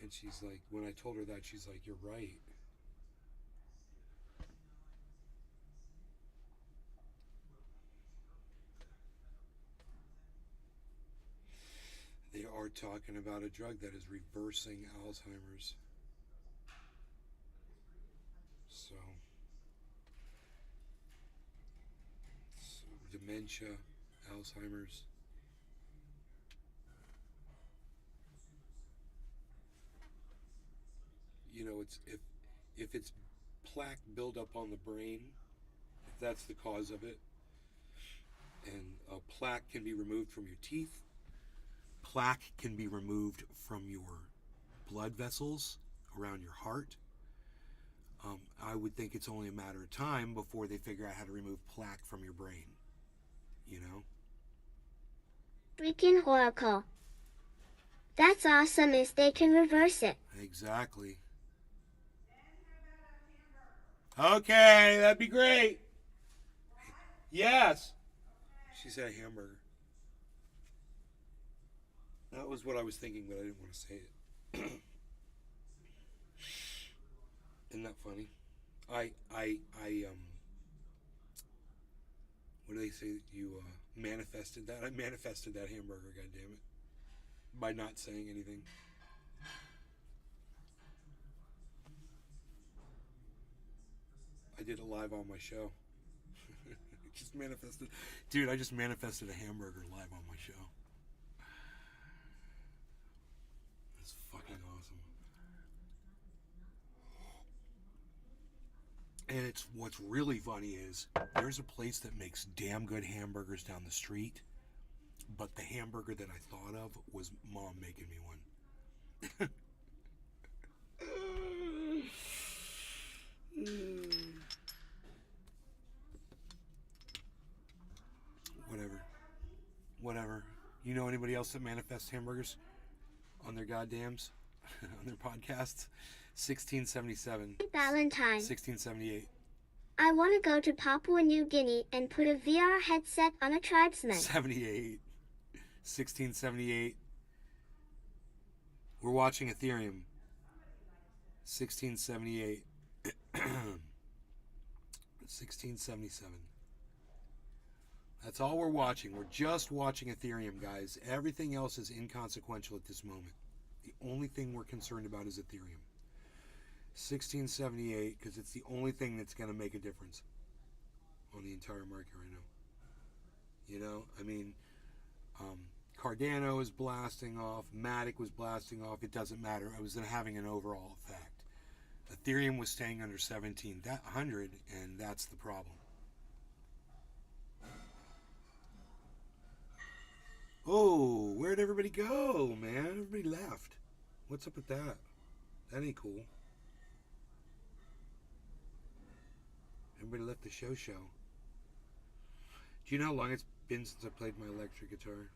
And she's like, when I told her that, she's like, "You're right." They are talking about a drug that is reversing Alzheimer's. So dementia, Alzheimer's. It's if it's plaque buildup on the brain, if that's the cause of it, and a plaque can be removed from your teeth, plaque can be removed from your blood vessels around your heart. I would think it's only a matter of time before they figure out how to remove plaque from your brain. You know? Freaking Oracle. That's awesome if they can reverse it. Exactly. Okay, that'd be great. Yes. She said a hamburger. That was what I was thinking, but I didn't want to say it. Isn't that funny? What do they say? You manifested that? I manifested that hamburger, goddammit. By not saying anything. I did it live on my show. Just manifested. Dude, I just manifested a hamburger live on my show. That's fucking awesome. And it's what's really funny is there's a place that makes damn good hamburgers down the street, but the hamburger that I thought of was Mom making me one. Whatever. You know anybody else that manifests hamburgers on their goddams, on their podcasts? 1677. Valentine. 1678. I want to go to Papua New Guinea and put a VR headset on a tribesman. 78. 1678. We're watching Ethereum. 1678. 1677. That's all we're watching. We're just watching Ethereum, guys. Everything else is inconsequential at this moment. The only thing we're concerned about is Ethereum. 1678, because it's the only thing that's going to make a difference on the entire market right now. You know, I mean, Cardano is blasting off. Matic was blasting off. It doesn't matter. It was having an overall effect. Ethereum was staying under 1700, and that's the problem. Oh, where'd everybody go, man? Everybody left. What's up with that? That ain't cool. Everybody left the show. Do you know how long it's been since I played my electric guitar?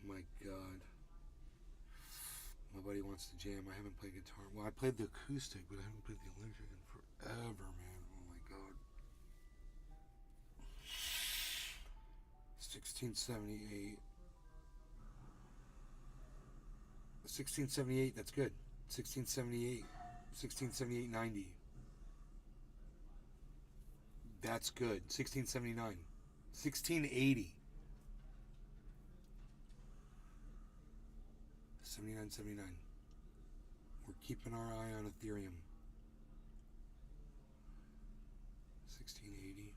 My God. My buddy wants to jam. I haven't played guitar. Well, I played the acoustic, but I haven't played the electric in forever, man. Oh my God. 1678. 1678, that's good. 1678. 1678.90. That's good. 1679. 1680. 79.79. We're keeping our eye on Ethereum. 1680.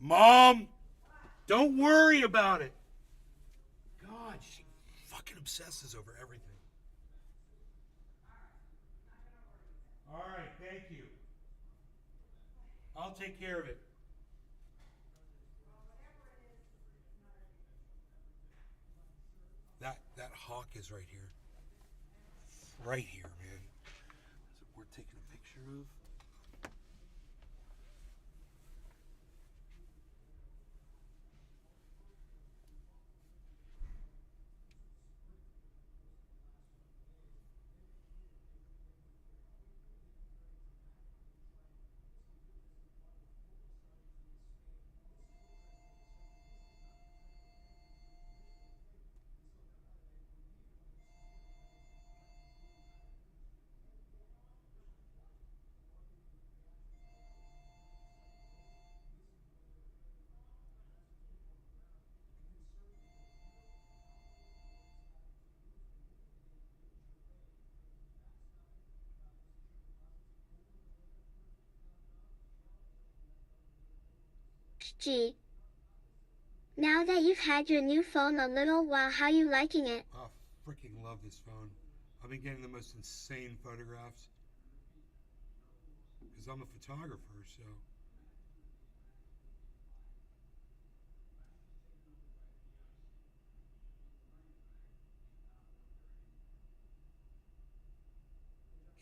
Mom, don't worry about it. God, she fucking obsesses over everything. All right, thank you. I'll take care of it. That hawk is right here. Right here, man. Is it worth taking a picture of? Gee. Now that you've had your new phone a little while, how you liking it? I freaking love this phone. I've been getting the most insane photographs. Because I'm a photographer, so.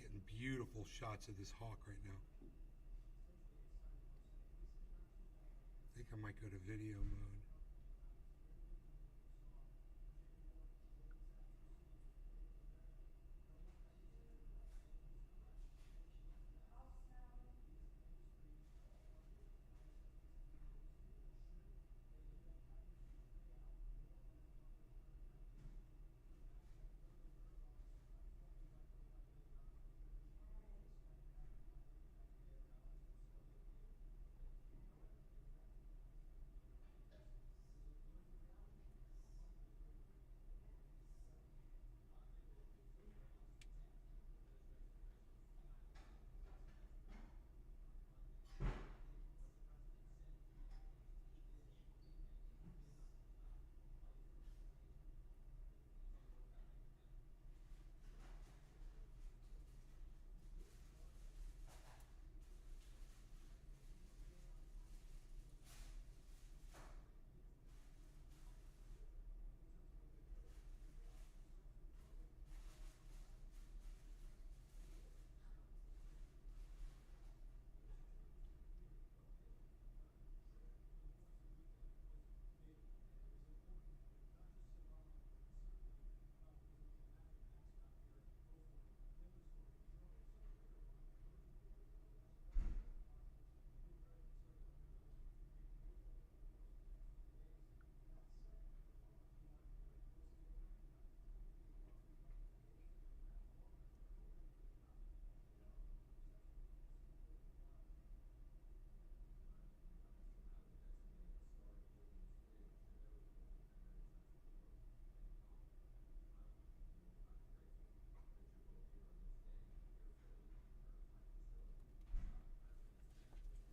Getting beautiful shots of this hawk right now. I think I might go to video mode.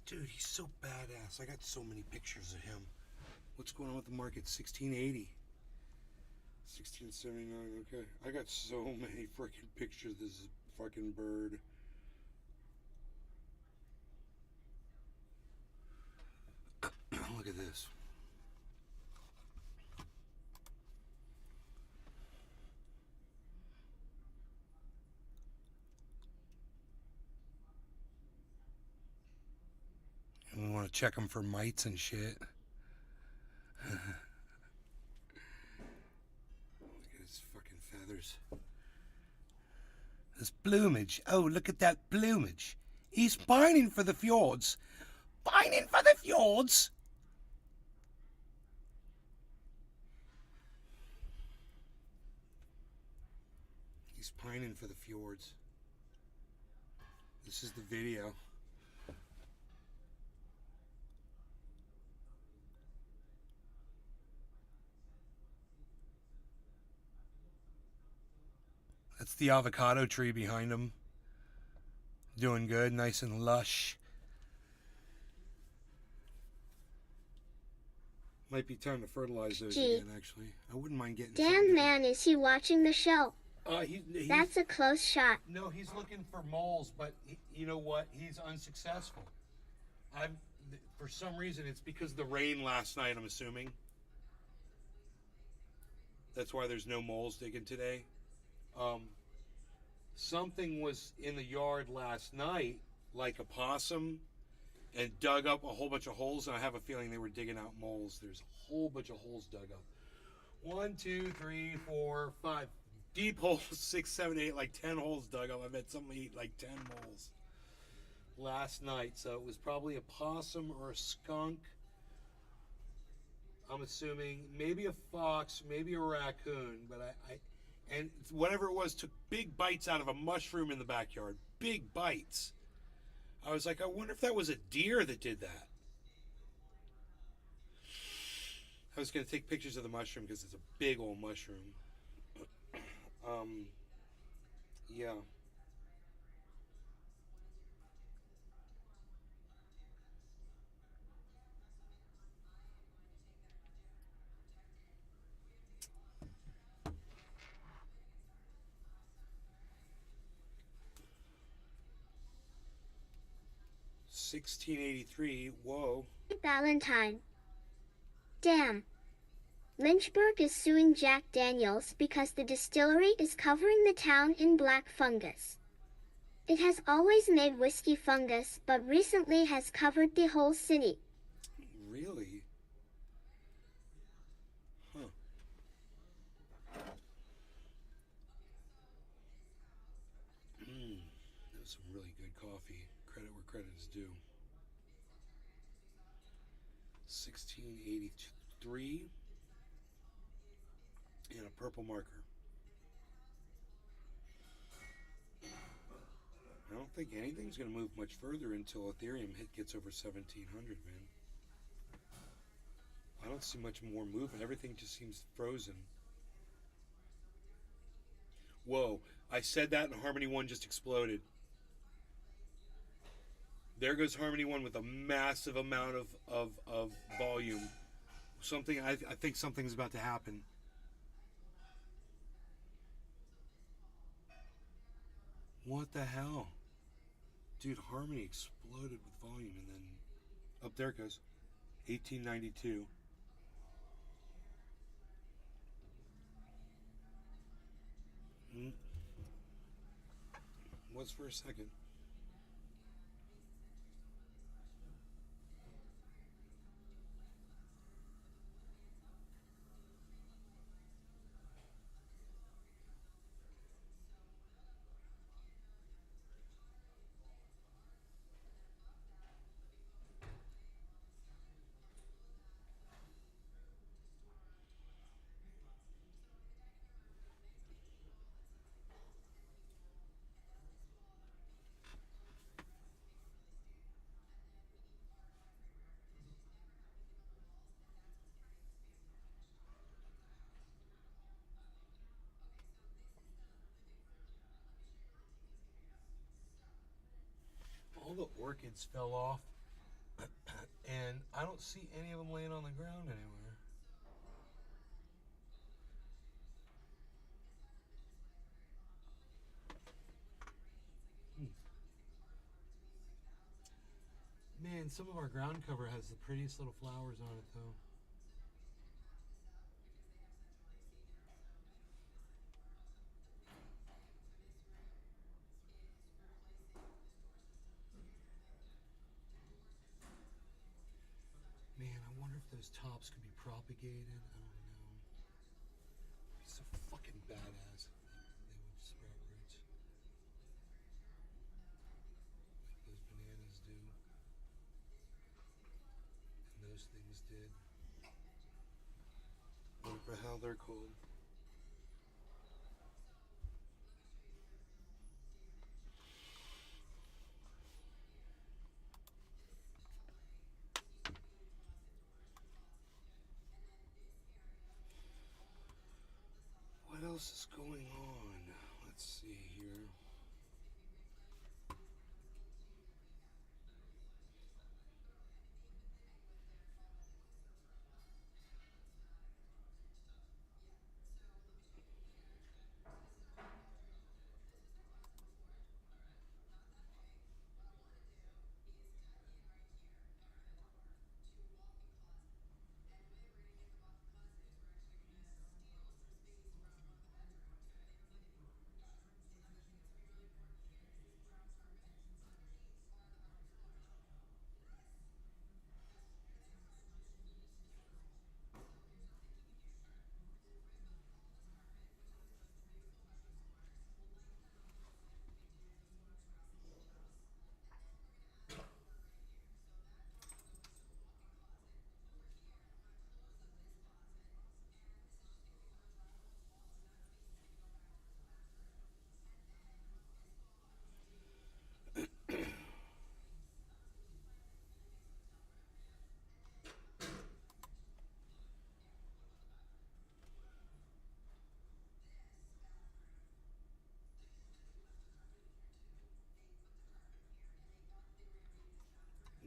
Dude, he's so badass. I got so many pictures of him. What's going on with the market? 1680. 1679, okay. I got so many freaking pictures of this fucking bird. Look at this. And we want to check them for mites and shit. Look at his fucking feathers. This plumage. Oh, look at that plumage. He's pining for the fjords. Pining for the fjords. He's pining for the fjords. This is the video. That's the avocado tree behind him. Doing good, nice and lush. Might be time to fertilize those Gee. again, actually. I wouldn't mind getting Damn, man, is he watching the show? He's, That's a close shot. no, he's looking for moles, but you know what? He's unsuccessful. For some reason, it's because of the rain last night, I'm assuming. That's why there's no moles digging today. Something was in the yard last night, like a possum, and dug up a whole bunch of holes, and I have a feeling they were digging out moles. There's a whole bunch of holes dug up. 1, 2, 3, 4, 5 deep holes, 6, 7, 8, like 10 holes dug up. I bet somebody ate like 10 moles last night, so it was probably a possum or a skunk. I'm assuming maybe a fox, maybe a raccoon, but and whatever it was took big bites out of a mushroom in the backyard. Big bites. I was like, I wonder if that was a deer that did that. I was going to take pictures of the mushroom because it's a big old mushroom. Yeah. 1683. Whoa. Valentine. Damn. Lynchburg is suing Jack Daniels because the distillery is covering the town in black fungus. It has always made whiskey fungus, but recently has covered the whole city. Really? Huh. That was some really good coffee. Credit where credit is due. 1683. And a purple marker. I don't think anything's going to move much further until Ethereum gets over 1700, man. I don't see much more movement. Everything just seems frozen. Whoa, I said that and Harmony 1 just exploded. There goes Harmony 1 with a massive amount of volume. I think something's about to happen. What the hell? Dude, Harmony exploded with volume and then... Up there it goes. 1892. Was for a second. All the orchids fell off, and I don't see any of them laying on the ground anywhere. Man, some of our ground cover has the prettiest little flowers on it, though. Man, I wonder if those tops could be propagated. I don't know. It'd be so fucking badass if they would sprout roots. Like those bananas do. And those things did. Wonder for how they're called. What else is going on? Let's see here.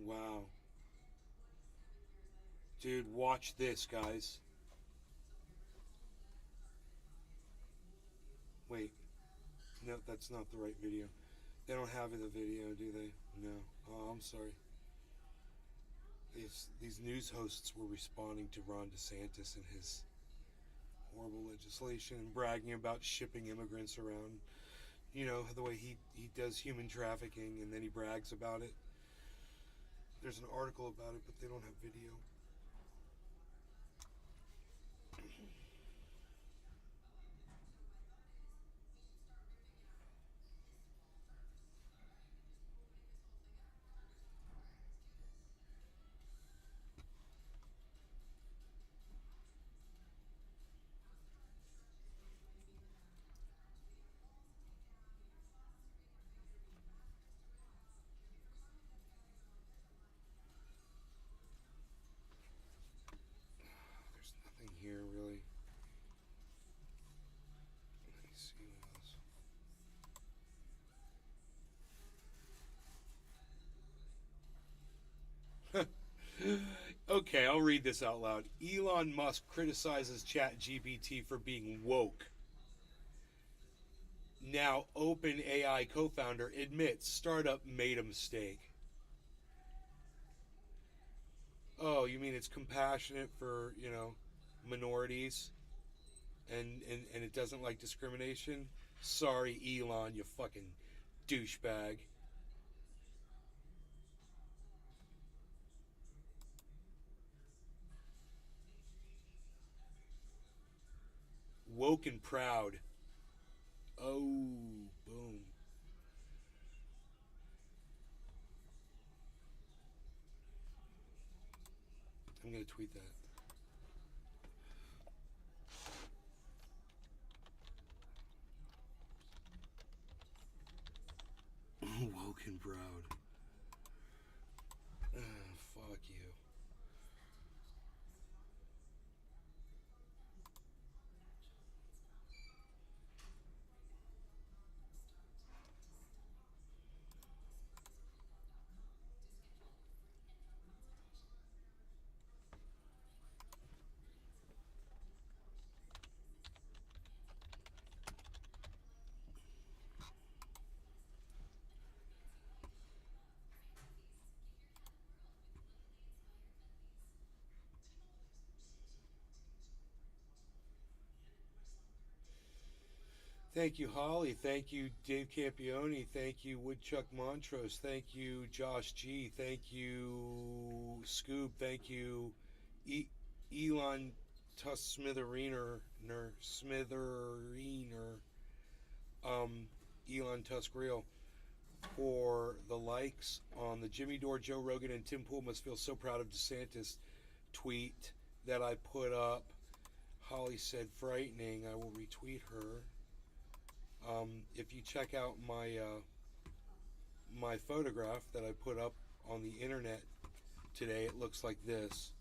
Wow. Dude, watch this, guys. Wait. No, that's not the right video. They don't have the video, do they? No. Oh, I'm sorry. these news hosts were responding to Ron DeSantis and his horrible legislation and bragging about shipping immigrants around. You know, the way he does human trafficking and then he brags about it. There's an article about it, but they don't have video. There's nothing here really. Let me see what else. Okay, I'll read this out loud. Elon Musk criticizes ChatGPT for being woke. Now, OpenAI co-founder admits startup made a mistake. Oh, you mean it's compassionate for, you know, minorities and it doesn't like discrimination? Sorry, Elon, you fucking douchebag. Woke and proud. Oh, boom. I'm going to tweet that. Woke and proud. Fuck you. Thank you, Holly. Thank you, Dave Campione. Thank you, Woodchuck Montrose. Thank you, Josh G. Thank you, Scoob. Thank you, Elon Smithereener. Elon Tusk Real, for the likes on the Jimmy Dore, Joe Rogan, and Tim Pool must feel so proud of DeSantis tweet that I put up. Holly said frightening. I will retweet her. If you check out my my photograph that I put up on the internet today, it looks like this.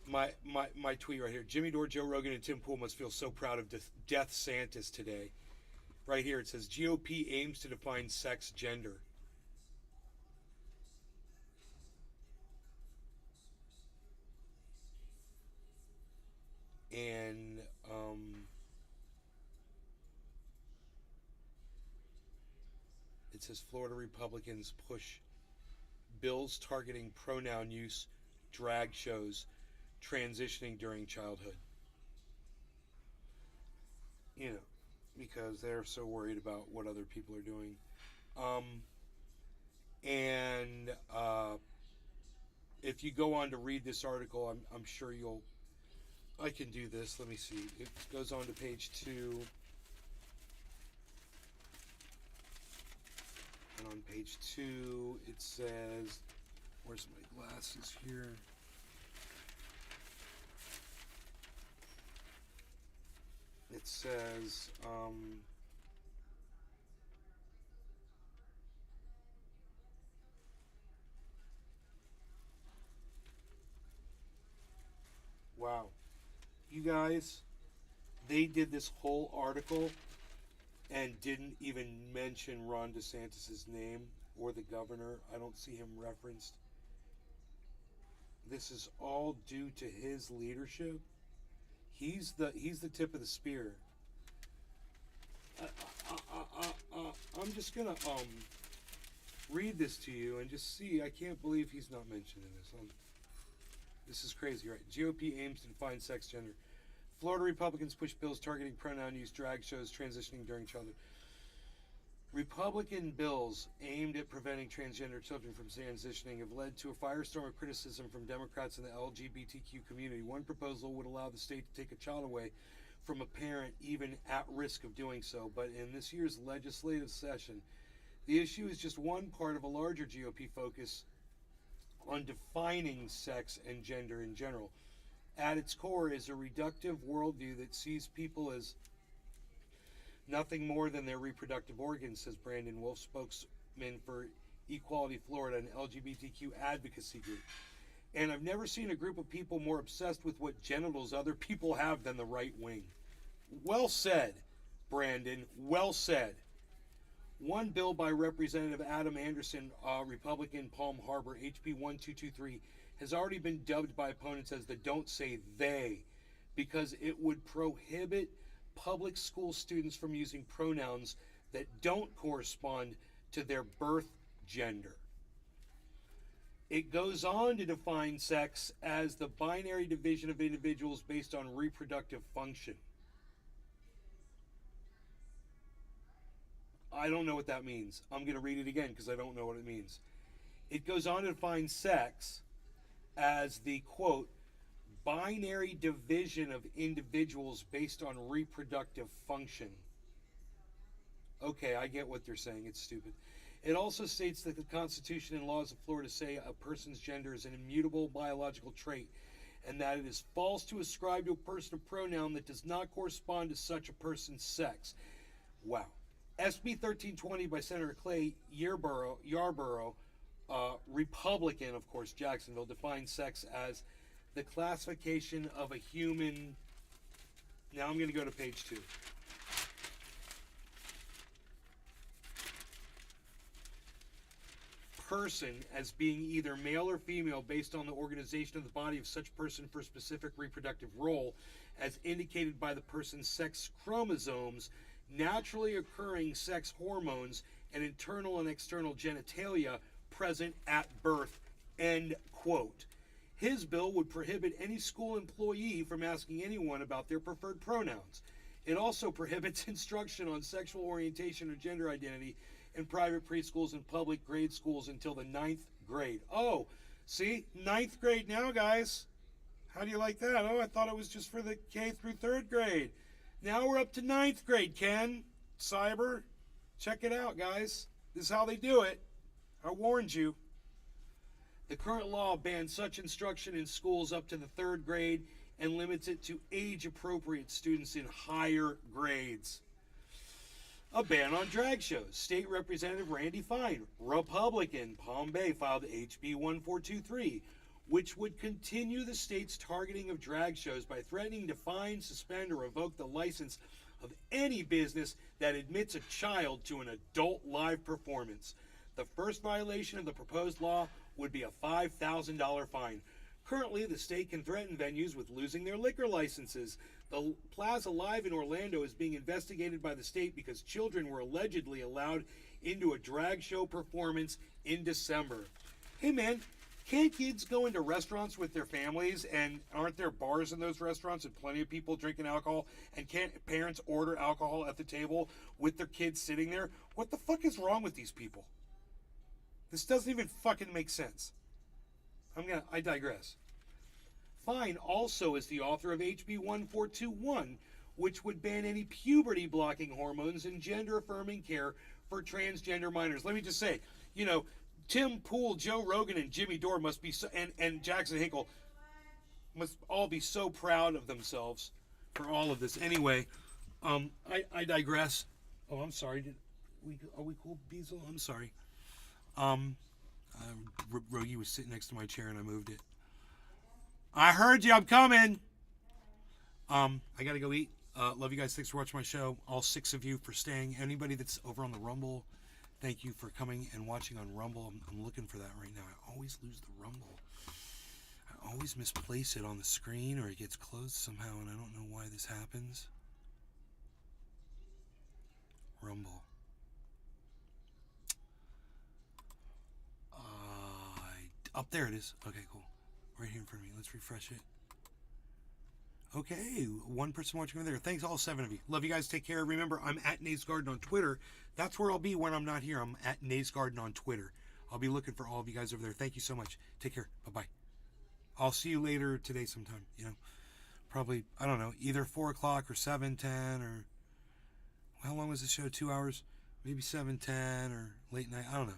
My tweet right here. Jimmy Dore, Joe Rogan, and Tim Pool must feel so proud of Death Santis today. Right here it says GOP aims to define sex gender. And it says Florida Republicans push bills targeting pronoun use, drag shows, transitioning during childhood. You know, because they're so worried about what other people are doing. And if you go on to read this article, I'm sure you'll. I can do this. Let me see. It goes on to page 2. And on page 2, it says, where's my glasses here? It says, wow. You guys, they did this whole article and didn't even mention Ron DeSantis' name or the governor. I don't see him referenced. This is all due to his leadership. He's the tip of the spear. I'm just gonna read this to you and just see. I can't believe he's not mentioning this. This is crazy, right? GOP aims to define sex, gender. Florida Republicans push bills targeting pronoun use, drag shows, transitioning during childhood. Republican bills aimed at preventing transgender children from transitioning have led to a firestorm of criticism from Democrats in the LGBTQ community. One proposal would allow the state to take a child away from a parent even at risk of doing so, but in this year's legislative session, the issue is just one part of a larger GOP focus on defining sex and gender in general. At its core is a reductive worldview that sees people as nothing more than their reproductive organs, says Brandon Wolf, spokesman for Equality Florida, an LGBTQ advocacy group. And I've never seen a group of people more obsessed with what genitals other people have than the right wing. Well said, Brandon. Well said. One bill by Representative Adam Anderson, Republican, Palm Harbor, HB 1223, has already been dubbed by opponents as the "don't say they," because it would prohibit public school students from using pronouns that don't correspond to their birth gender. It goes on to define sex as the binary division of individuals based on reproductive function. I don't know what that means. I'm going to read it again because I don't know what it means. It goes on to define sex as the, quote, binary division of individuals based on reproductive function. Okay, I get what they're saying. It's stupid. It also states that the Constitution and laws of Florida say a person's gender is an immutable biological trait and that it is false to ascribe to a person a pronoun that does not correspond to such a person's sex. Wow. SB 1320 by Senator Clay Yarborough, Republican, of course, Jacksonville, defines sex as the classification of a human. Now I'm going to go to page 2. Person as being either male or female based on the organization of the body of such person for a specific reproductive role, as indicated by the person's sex chromosomes, naturally occurring sex hormones, and internal and external genitalia present at birth, end quote. His bill would prohibit any school employee from asking anyone about their preferred pronouns. It also prohibits instruction on sexual orientation or gender identity in private preschools and public grade schools until the 9th grade. Oh, see? 9th grade now, guys. How do you like that? Oh, I thought it was just for the K through 3rd grade. Now we're up to 9th grade, Ken. Cyber. Check it out, guys. This is how they do it. I warned you. The current law bans such instruction in schools up to the 3rd grade and limits it to age-appropriate students in higher grades. A ban on drag shows. State Representative Randy Fine, Republican, Palm Bay, filed HB 1423, which would continue the state's targeting of drag shows by threatening to fine, suspend, or revoke the license of any business that admits a child to an adult live performance. The first violation of the proposed law would be a $5,000 fine. Currently, the state can threaten venues with losing their liquor licenses. The Plaza Live in Orlando is being investigated by the state because children were allegedly allowed into a drag show performance in December. Hey man, can't kids go into restaurants with their families, and aren't there bars in those restaurants and plenty of people drinking alcohol, and can't parents order alcohol at the table with their kids sitting there? What the fuck is wrong with these people? This doesn't even fucking make sense. I digress. Fine also is the author of HB 1421, which would ban any puberty-blocking hormones and gender-affirming care for transgender minors. Let me just say, Tim Pool, Joe Rogan, and Jimmy Dore must be so, and Jackson Hinkle must all be so proud of themselves for all of this. Anyway, I digress. Oh, I'm sorry. Are we cool, Beazle? I'm sorry. Rogie was sitting next to my chair and I moved it. I heard you. I'm coming. I gotta go eat. Love you guys. Thanks for watching my show. All 6 of you for staying. Anybody that's over on the Rumble, thank you for coming and watching on Rumble. I'm looking for that right now. I always lose the Rumble. I I always misplace it on the screen, or it gets closed somehow, and I don't know why this happens. Rumble. Up there it is. Okay, cool. Right here in front of me. Let's refresh it. Okay, one person watching over there. Thanks, all 7 of you. Love you guys. Take care. Remember, I'm at Nays Garden on Twitter. That's where I'll be when I'm not here. I'm at Nays Garden on Twitter. I'll be looking for all of you guys over there. Thank you so much. Take care. Bye-bye. I'll see you later today sometime. You know, probably, I don't know, either 4 o'clock or 7:10 or... How long was the show? 2 hours? Maybe 7:10 or late night. I don't know.